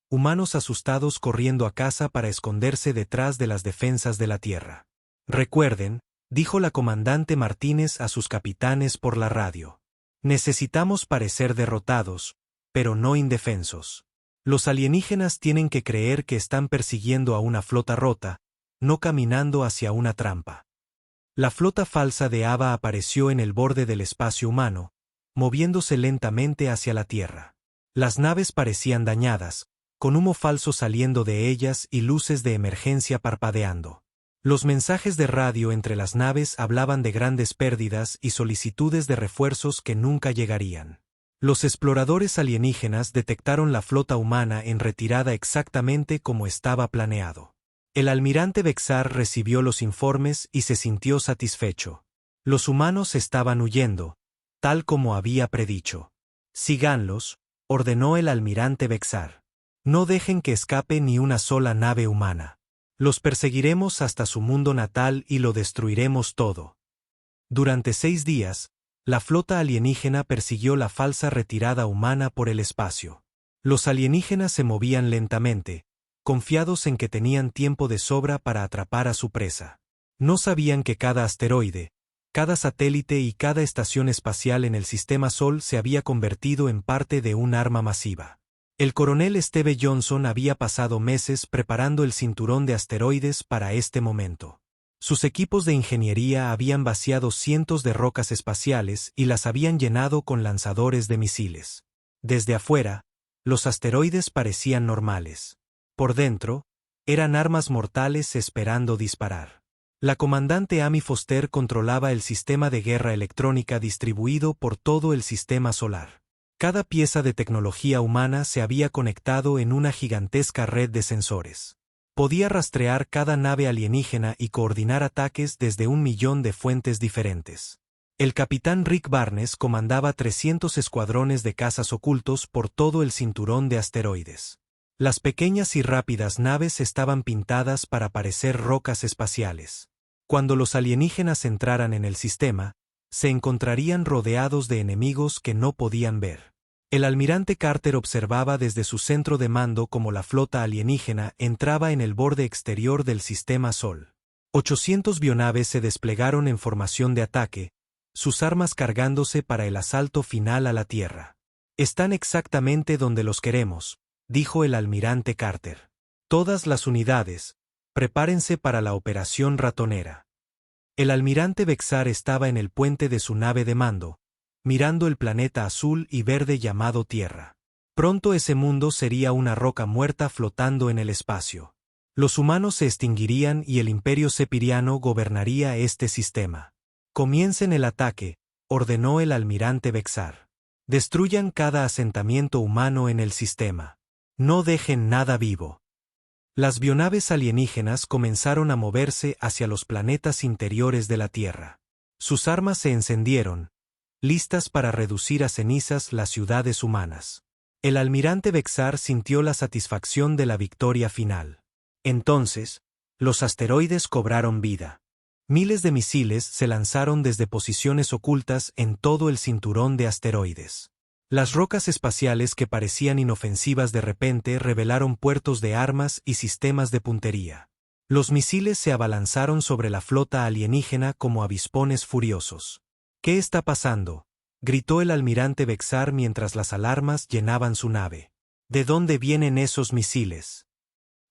Humanos asustados corriendo a casa para esconderse detrás de las defensas de la Tierra. Recuerden, dijo la comandante Martínez a sus capitanes por la radio. Necesitamos parecer derrotados, pero no indefensos. Los alienígenas tienen que creer que están persiguiendo a una flota rota, no caminando hacia una trampa. La flota falsa de Ava apareció en el borde del espacio humano, moviéndose lentamente hacia la Tierra. Las naves parecían dañadas, con humo falso saliendo de ellas y luces de emergencia parpadeando. Los mensajes de radio entre las naves hablaban de grandes pérdidas y solicitudes de refuerzos que nunca llegarían. Los exploradores alienígenas detectaron la flota humana en retirada exactamente como estaba planeado. El almirante Bexar recibió los informes y se sintió satisfecho. Los humanos estaban huyendo, tal como había predicho. Síganlos, ordenó el almirante Bexar. No dejen que escape ni una sola nave humana. Los perseguiremos hasta su mundo natal y lo destruiremos todo. Durante 6 días, la flota alienígena persiguió la falsa retirada humana por el espacio. Los alienígenas se movían lentamente, confiados en que tenían tiempo de sobra para atrapar a su presa. No sabían que cada asteroide, cada satélite y cada estación espacial en el sistema Sol se había convertido en parte de un arma masiva. El coronel Steve Johnson había pasado meses preparando el cinturón de asteroides para este momento. Sus equipos de ingeniería habían vaciado cientos de rocas espaciales y las habían llenado con lanzadores de misiles. Desde afuera, los asteroides parecían normales. Por dentro, eran armas mortales esperando disparar. La comandante Amy Foster controlaba el sistema de guerra electrónica distribuido por todo el sistema solar. Cada pieza de tecnología humana se había conectado en una gigantesca red de sensores. Podía rastrear cada nave alienígena y coordinar ataques desde 1.000.000 de fuentes diferentes. El capitán Rick Barnes comandaba 300 escuadrones de cazas ocultos por todo el cinturón de asteroides. Las pequeñas y rápidas naves estaban pintadas para parecer rocas espaciales. Cuando los alienígenas entraran en el sistema, se encontrarían rodeados de enemigos que no podían ver. El almirante Carter observaba desde su centro de mando cómo la flota alienígena entraba en el borde exterior del sistema Sol. 800 bionaves se desplegaron en formación de ataque, sus armas cargándose para el asalto final a la Tierra. Están exactamente donde los queremos, dijo el almirante Carter. Todas las unidades, prepárense para la operación ratonera. El almirante Bexar estaba en el puente de su nave de mando, mirando el planeta azul y verde llamado Tierra. Pronto ese mundo sería una roca muerta flotando en el espacio. Los humanos se extinguirían y el imperio sepiriano gobernaría este sistema. Comiencen el ataque, ordenó el almirante Bexar. Destruyan cada asentamiento humano en el sistema. No dejen nada vivo. Las bionaves alienígenas comenzaron a moverse hacia los planetas interiores de la Tierra. Sus armas se encendieron, listas para reducir a cenizas las ciudades humanas. El almirante Vexar sintió la satisfacción de la victoria final. Entonces, los asteroides cobraron vida. Miles de misiles se lanzaron desde posiciones ocultas en todo el cinturón de asteroides. Las rocas espaciales que parecían inofensivas de repente revelaron puertos de armas y sistemas de puntería. Los misiles se abalanzaron sobre la flota alienígena como avispones furiosos. ¿Qué está pasando?, gritó el almirante Vexar mientras las alarmas llenaban su nave. ¿De dónde vienen esos misiles?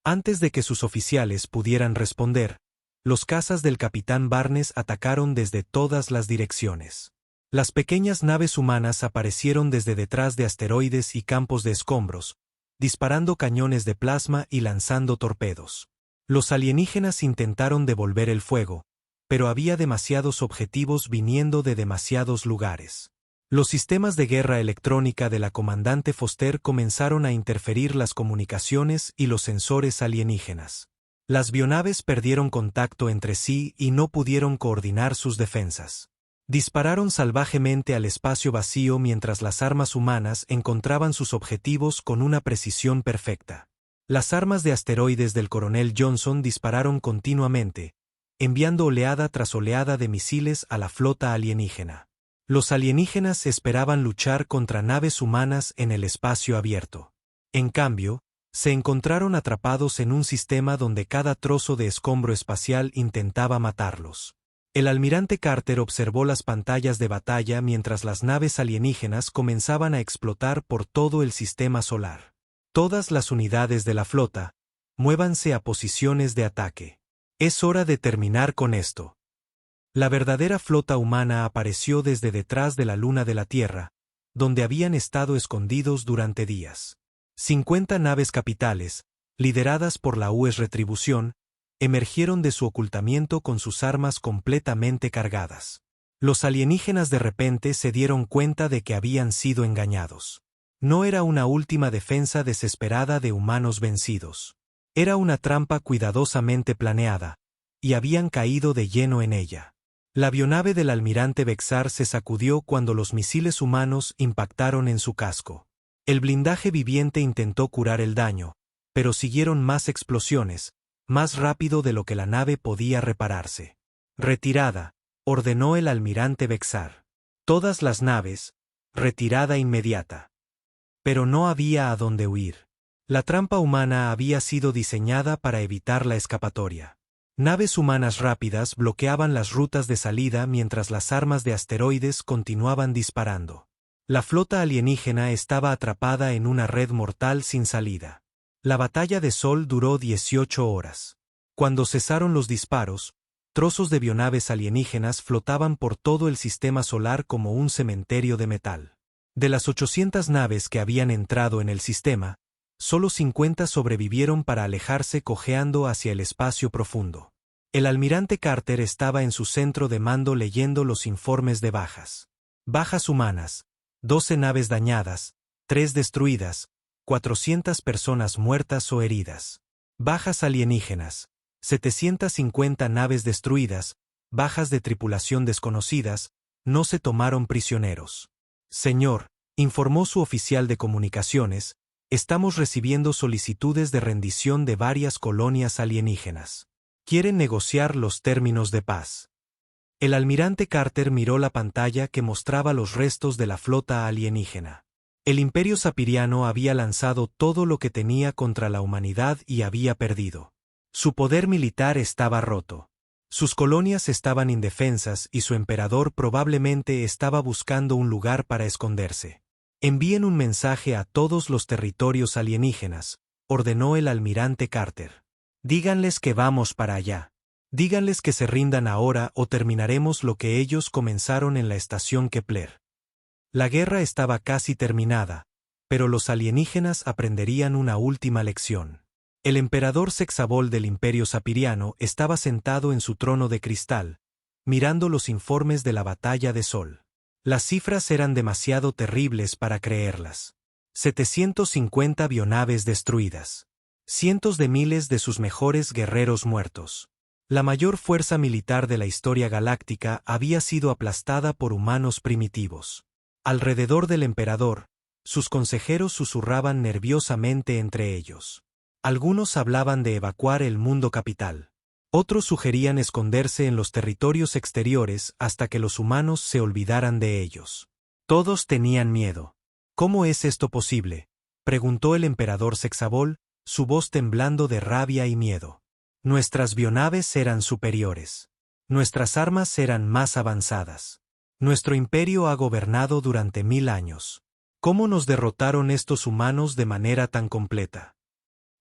Antes de que sus oficiales pudieran responder, los cazas del capitán Barnes atacaron desde todas las direcciones. Las pequeñas naves humanas aparecieron desde detrás de asteroides y campos de escombros, disparando cañones de plasma y lanzando torpedos. Los alienígenas intentaron devolver el fuego, pero había demasiados objetivos viniendo de demasiados lugares. Los sistemas de guerra electrónica de la comandante Foster comenzaron a interferir las comunicaciones y los sensores alienígenas. Las bionaves perdieron contacto entre sí y no pudieron coordinar sus defensas. Dispararon salvajemente al espacio vacío mientras las armas humanas encontraban sus objetivos con una precisión perfecta. Las armas de asteroides del coronel Johnson dispararon continuamente, enviando oleada tras oleada de misiles a la flota alienígena. Los alienígenas esperaban luchar contra naves humanas en el espacio abierto. En cambio, se encontraron atrapados en un sistema donde cada trozo de escombro espacial intentaba matarlos. El almirante Carter observó las pantallas de batalla mientras las naves alienígenas comenzaban a explotar por todo el sistema solar. Todas las unidades de la flota, muévanse a posiciones de ataque. Es hora de terminar con esto. La verdadera flota humana apareció desde detrás de la luna de la Tierra, donde habían estado escondidos durante días. 50 naves capitales, lideradas por la US Retribución, emergieron de su ocultamiento con sus armas completamente cargadas. Los alienígenas de repente se dieron cuenta de que habían sido engañados. No era una última defensa desesperada de humanos vencidos. Era una trampa cuidadosamente planeada, y habían caído de lleno en ella. La avionave del almirante Vexar se sacudió cuando los misiles humanos impactaron en su casco. El blindaje viviente intentó curar el daño, pero siguieron más explosiones, más rápido de lo que la nave podía repararse. «Retirada», ordenó el almirante Vexar. Todas las naves, retirada inmediata. Pero no había a dónde huir. La trampa humana había sido diseñada para evitar la escapatoria. Naves humanas rápidas bloqueaban las rutas de salida mientras las armas de asteroides continuaban disparando. La flota alienígena estaba atrapada en una red mortal sin salida. La batalla de Sol duró 18 horas. Cuando cesaron los disparos, trozos de bionaves alienígenas flotaban por todo el sistema solar como un cementerio de metal. De las 800 naves que habían entrado en el sistema, solo 50 sobrevivieron para alejarse cojeando hacia el espacio profundo. El almirante Carter estaba en su centro de mando leyendo los informes de bajas. Bajas humanas, 12 naves dañadas, 3 destruidas, 400 personas muertas o heridas. Bajas alienígenas, 750 naves destruidas, bajas de tripulación desconocidas, no se tomaron prisioneros. Señor, informó su oficial de comunicaciones, estamos recibiendo solicitudes de rendición de varias colonias alienígenas. Quieren negociar los términos de paz. El almirante Carter miró la pantalla que mostraba los restos de la flota alienígena. El Imperio Sapiriano había lanzado todo lo que tenía contra la humanidad y había perdido. Su poder militar estaba roto. Sus colonias estaban indefensas y su emperador probablemente estaba buscando un lugar para esconderse. Envíen un mensaje a todos los territorios alienígenas, ordenó el almirante Carter. Díganles que vamos para allá. Díganles que se rindan ahora o terminaremos lo que ellos comenzaron en la estación Kepler. La guerra estaba casi terminada, pero los alienígenas aprenderían una última lección. El emperador Sexabol del Imperio Sapiriano estaba sentado en su trono de cristal, mirando los informes de la batalla de Sol. Las cifras eran demasiado terribles para creerlas. 750 avionaves destruidas. Cientos de miles de sus mejores guerreros muertos. La mayor fuerza militar de la historia galáctica había sido aplastada por humanos primitivos. Alrededor del emperador, sus consejeros susurraban nerviosamente entre ellos. Algunos hablaban de evacuar el mundo capital. Otros sugerían esconderse en los territorios exteriores hasta que los humanos se olvidaran de ellos. Todos tenían miedo. ¿Cómo es esto posible?, preguntó el emperador Sexabol, su voz temblando de rabia y miedo. Nuestras bionaves eran superiores. Nuestras armas eran más avanzadas. Nuestro imperio ha gobernado durante 1000 años. ¿Cómo nos derrotaron estos humanos de manera tan completa?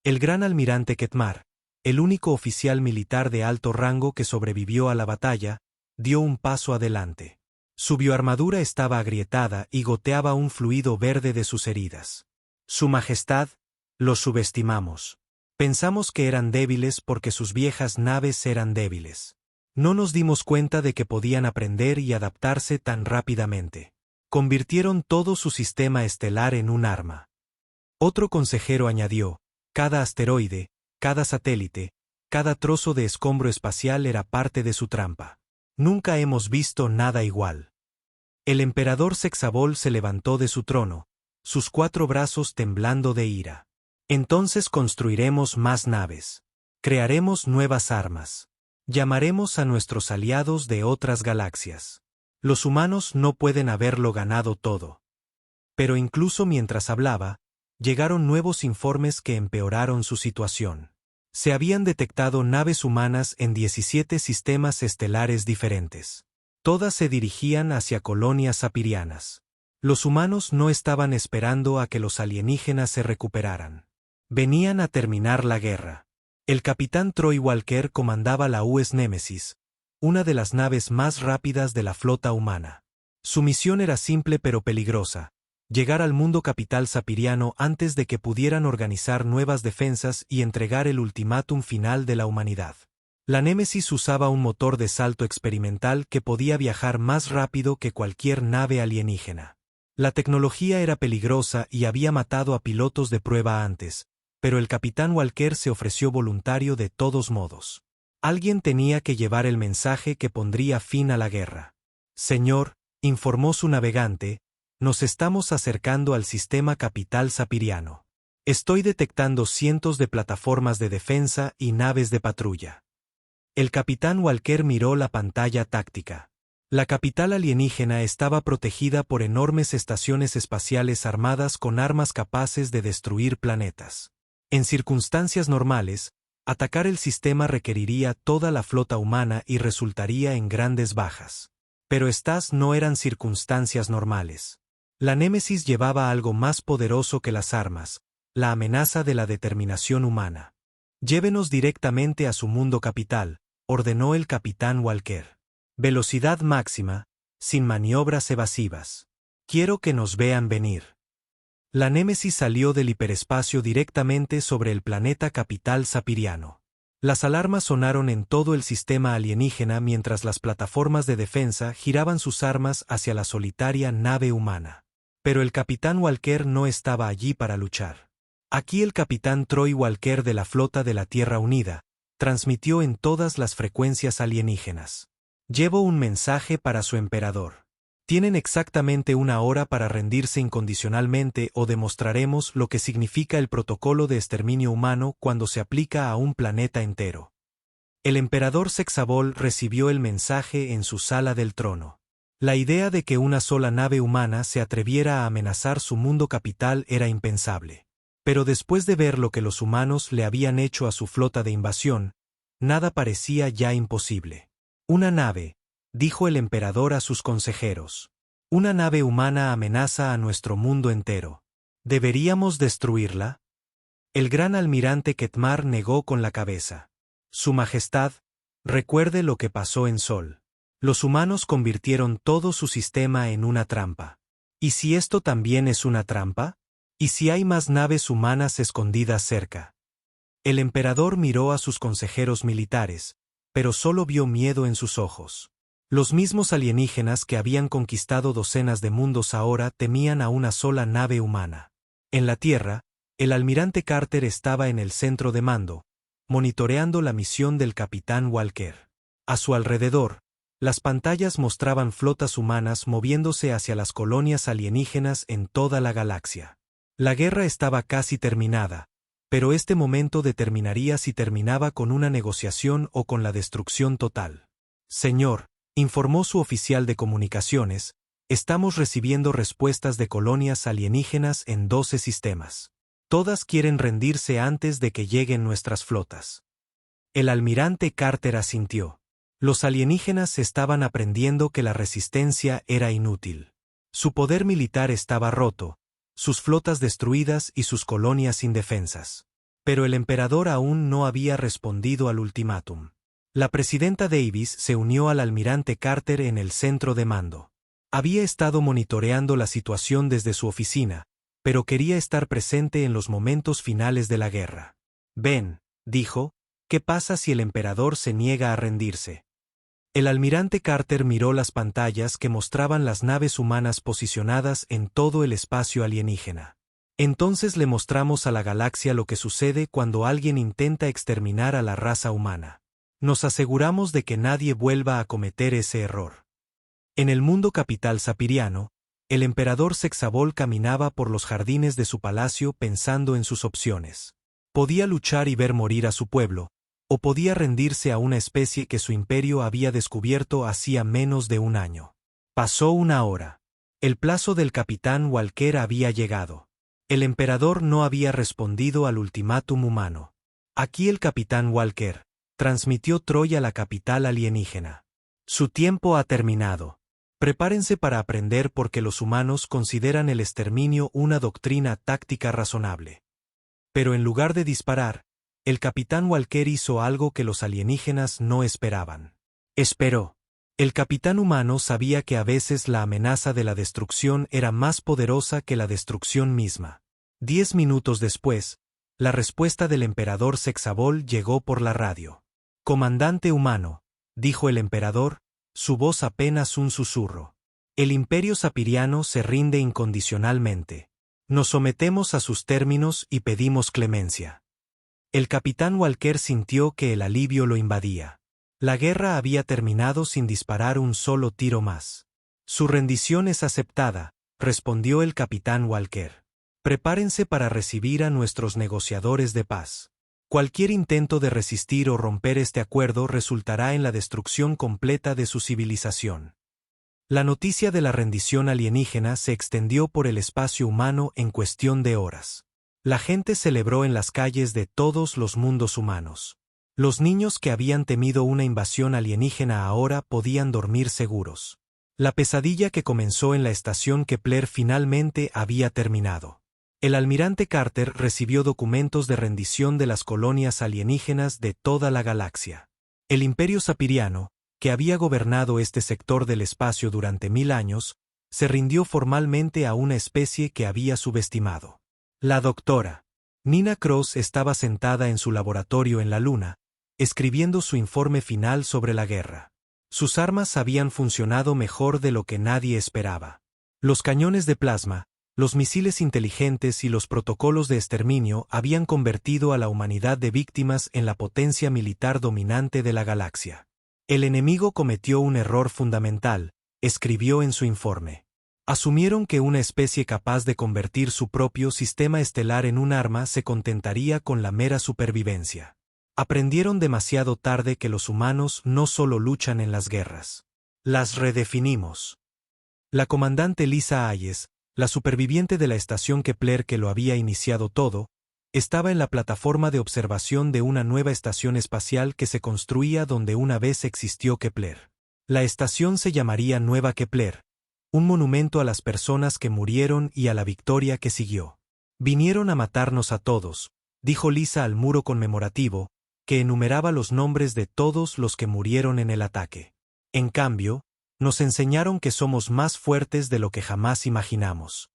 El gran almirante Ketmar, el único oficial militar de alto rango que sobrevivió a la batalla, dio un paso adelante. Su bioarmadura estaba agrietada y goteaba un fluido verde de sus heridas. Su Majestad, los subestimamos. Pensamos que eran débiles porque sus viejas naves eran débiles. No nos dimos cuenta de que podían aprender y adaptarse tan rápidamente. Convirtieron todo su sistema estelar en un arma. Otro consejero añadió, cada asteroide, cada satélite, cada trozo de escombro espacial era parte de su trampa. Nunca hemos visto nada igual. El emperador Sexabol se levantó de su trono, sus 4 brazos temblando de ira. Entonces construiremos más naves. Crearemos nuevas armas. Llamaremos a nuestros aliados de otras galaxias. Los humanos no pueden haberlo ganado todo. Pero incluso mientras hablaba, llegaron nuevos informes que empeoraron su situación. Se habían detectado naves humanas en 17 sistemas estelares diferentes. Todas se dirigían hacia colonias sapirianas. Los humanos no estaban esperando a que los alienígenas se recuperaran. Venían a terminar la guerra. El capitán Troy Walker comandaba la US Nemesis, una de las naves más rápidas de la flota humana. Su misión era simple pero peligrosa: llegar al mundo capital sapiriano antes de que pudieran organizar nuevas defensas y entregar el ultimátum final de la humanidad. La Némesis usaba un motor de salto experimental que podía viajar más rápido que cualquier nave alienígena. La tecnología era peligrosa y había matado a pilotos de prueba antes, pero el capitán Walker se ofreció voluntario de todos modos. Alguien tenía que llevar el mensaje que pondría fin a la guerra. Señor, informó su navegante, nos estamos acercando al sistema capital sapiriano. Estoy detectando cientos de plataformas de defensa y naves de patrulla. El capitán Walker miró la pantalla táctica. La capital alienígena estaba protegida por enormes estaciones espaciales armadas con armas capaces de destruir planetas. En circunstancias normales, atacar el sistema requeriría toda la flota humana y resultaría en grandes bajas. Pero estas no eran circunstancias normales. La Némesis llevaba algo más poderoso que las armas, la amenaza de la determinación humana. Llévenos directamente a su mundo capital, ordenó el capitán Walker. Velocidad máxima, sin maniobras evasivas. Quiero que nos vean venir. La Némesis salió del hiperespacio directamente sobre el planeta capital sapiriano. Las alarmas sonaron en todo el sistema alienígena mientras las plataformas de defensa giraban sus armas hacia la solitaria nave humana. Pero el capitán Walker no estaba allí para luchar. Aquí el capitán Troy Walker de la Flota de la Tierra Unida transmitió en todas las frecuencias alienígenas. Llevo un mensaje para su emperador. Tienen exactamente 1 hora para rendirse incondicionalmente o demostraremos lo que significa el protocolo de exterminio humano cuando se aplica a un planeta entero. El emperador Sexabol recibió el mensaje en su sala del trono. La idea de que una sola nave humana se atreviera a amenazar su mundo capital era impensable. Pero después de ver lo que los humanos le habían hecho a su flota de invasión, nada parecía ya imposible. Una nave, dijo el emperador a sus consejeros. Una nave humana amenaza a nuestro mundo entero. ¿Deberíamos destruirla? El gran almirante Ketmar negó con la cabeza. Su Majestad, recuerde lo que pasó en Sol. Los humanos convirtieron todo su sistema en una trampa. ¿Y si esto también es una trampa? ¿Y si hay más naves humanas escondidas cerca? El emperador miró a sus consejeros militares, pero solo vio miedo en sus ojos. Los mismos alienígenas que habían conquistado docenas de mundos ahora temían a una sola nave humana. En la Tierra, el almirante Carter estaba en el centro de mando, monitoreando la misión del capitán Walker. A su alrededor, las pantallas mostraban flotas humanas moviéndose hacia las colonias alienígenas en toda la galaxia. La guerra estaba casi terminada, pero este momento determinaría si terminaba con una negociación o con la destrucción total. Señor, informó su oficial de comunicaciones, estamos recibiendo respuestas de colonias alienígenas en 12 sistemas. Todas quieren rendirse antes de que lleguen nuestras flotas. El almirante Carter asintió. Los alienígenas estaban aprendiendo que la resistencia era inútil. Su poder militar estaba roto, sus flotas destruidas y sus colonias indefensas. Pero el emperador aún no había respondido al ultimátum. La presidenta Davis se unió al almirante Carter en el centro de mando. Había estado monitoreando la situación desde su oficina, pero quería estar presente en los momentos finales de la guerra. «Ben», dijo, «¿qué pasa si el emperador se niega a rendirse?». El almirante Carter miró las pantallas que mostraban las naves humanas posicionadas en todo el espacio alienígena. «Entonces le mostramos a la galaxia lo que sucede cuando alguien intenta exterminar a la raza humana. Nos aseguramos de que nadie vuelva a cometer ese error». En el mundo capital sapiriano, el emperador Sexabol caminaba por los jardines de su palacio pensando en sus opciones. Podía luchar y ver morir a su pueblo, o podía rendirse a una especie que su imperio había descubierto hacía menos de un año. Pasó una hora. El plazo del capitán Walker había llegado. El emperador no había respondido al ultimátum humano. Aquí el capitán Walker, transmitió Troy a la capital alienígena. Su tiempo ha terminado. Prepárense para aprender porque los humanos consideran el exterminio una doctrina táctica razonable. Pero en lugar de disparar, el capitán Walker hizo algo que los alienígenas no esperaban. Esperó. El capitán humano sabía que a veces la amenaza de la destrucción era más poderosa que la destrucción misma. 10 minutos después, la respuesta del emperador Sexabol llegó por la radio. «Comandante humano», dijo el emperador, su voz apenas un susurro. «El imperio sapiriano se rinde incondicionalmente. Nos sometemos a sus términos y pedimos clemencia». El capitán Walker sintió que el alivio lo invadía. La guerra había terminado sin disparar un solo tiro más. «Su rendición es aceptada», respondió el capitán Walker. «Prepárense para recibir a nuestros negociadores de paz. Cualquier intento de resistir o romper este acuerdo resultará en la destrucción completa de su civilización». La noticia de la rendición alienígena se extendió por el espacio humano en cuestión de horas. La gente celebró en las calles de todos los mundos humanos. Los niños que habían temido una invasión alienígena ahora podían dormir seguros. La pesadilla que comenzó en la estación Kepler finalmente había terminado. El almirante Carter recibió documentos de rendición de las colonias alienígenas de toda la galaxia. El imperio sapiriano, que había gobernado este sector del espacio durante 1000 años, se rindió formalmente a una especie que había subestimado. La doctora Nina Cross estaba sentada en su laboratorio en la Luna, escribiendo su informe final sobre la guerra. Sus armas habían funcionado mejor de lo que nadie esperaba. Los cañones de plasma, los misiles inteligentes y los protocolos de exterminio habían convertido a la humanidad de víctimas en la potencia militar dominante de la galaxia. El enemigo cometió un error fundamental, escribió en su informe. Asumieron que una especie capaz de convertir su propio sistema estelar en un arma se contentaría con la mera supervivencia. Aprendieron demasiado tarde que los humanos no solo luchan en las guerras. Las redefinimos. La comandante Lisa Hayes, la superviviente de la estación Kepler que lo había iniciado todo, estaba en la plataforma de observación de una nueva estación espacial que se construía donde una vez existió Kepler. La estación se llamaría Nueva Kepler, un monumento a las personas que murieron y a la victoria que siguió. «Vinieron a matarnos a todos», dijo Lisa al muro conmemorativo, que enumeraba los nombres de todos los que murieron en el ataque. «En cambio, nos enseñaron que somos más fuertes de lo que jamás imaginamos».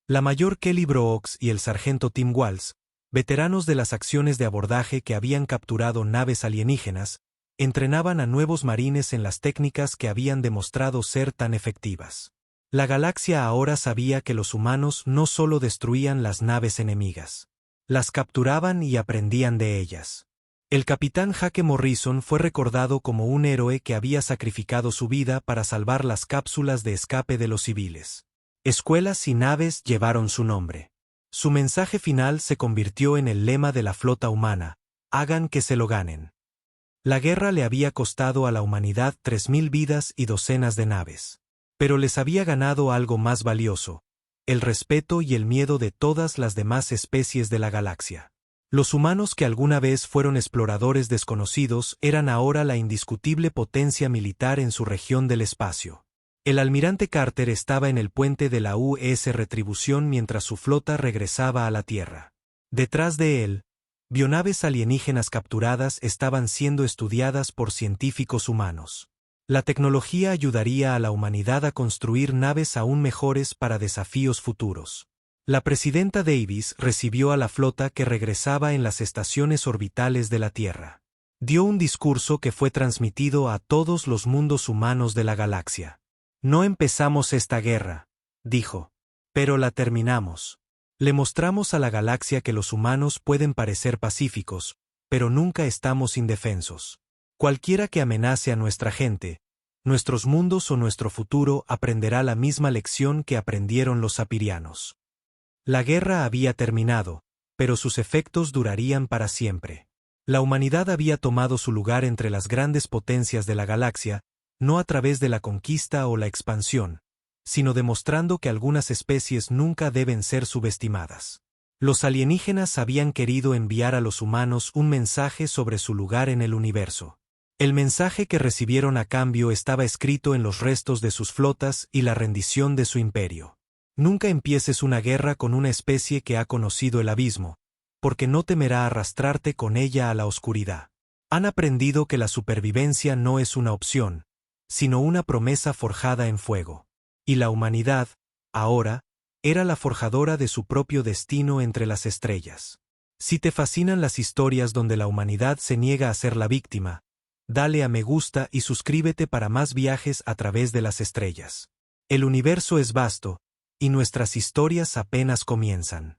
La mayor Kelly Brooks y el sargento Tim Walsh, veteranos de las acciones de abordaje que habían capturado naves alienígenas, Entrenaban a nuevos marines en las técnicas que habían demostrado ser tan efectivas. La galaxia ahora sabía que los humanos no solo destruían las naves enemigas. Las capturaban y aprendían de ellas. El capitán Jake Morrison fue recordado como un héroe que había sacrificado su vida para salvar las cápsulas de escape de los civiles. Escuelas y naves llevaron su nombre. Su mensaje final se convirtió en el lema de la flota humana: hagan que se lo ganen. La guerra le había costado a la humanidad 3000 vidas y docenas de naves. Pero les había ganado algo más valioso: el respeto y el miedo de todas las demás especies de la galaxia. Los humanos que alguna vez fueron exploradores desconocidos eran ahora la indiscutible potencia militar en su región del espacio. El almirante Carter estaba en el puente de la U.S. Retribución mientras su flota regresaba a la Tierra. Detrás de él, bionaves alienígenas capturadas estaban siendo estudiadas por científicos humanos. La tecnología ayudaría a la humanidad a construir naves aún mejores para desafíos futuros. La presidenta Davis recibió a la flota que regresaba en las estaciones orbitales de la Tierra. Dio un discurso que fue transmitido a todos los mundos humanos de la galaxia. No empezamos esta guerra, dijo, pero la terminamos. Le mostramos a la galaxia que los humanos pueden parecer pacíficos, pero nunca estamos indefensos. Cualquiera que amenace a nuestra gente, nuestros mundos o nuestro futuro aprenderá la misma lección que aprendieron los sapirianos. La guerra había terminado, pero sus efectos durarían para siempre. La humanidad había tomado su lugar entre las grandes potencias de la galaxia, no a través de la conquista o la expansión, sino demostrando que algunas especies nunca deben ser subestimadas. Los alienígenas habían querido enviar a los humanos un mensaje sobre su lugar en el universo. El mensaje que recibieron a cambio estaba escrito en los restos de sus flotas y la rendición de su imperio. Nunca empieces una guerra con una especie que ha conocido el abismo, porque no temerá arrastrarte con ella a la oscuridad. Han aprendido que la supervivencia no es una opción, sino una promesa forjada en fuego. Y la humanidad, ahora, era la forjadora de su propio destino entre las estrellas. Si te fascinan las historias donde la humanidad se niega a ser la víctima, dale a me gusta y suscríbete para más viajes a través de las estrellas. El universo es vasto, y nuestras historias apenas comienzan.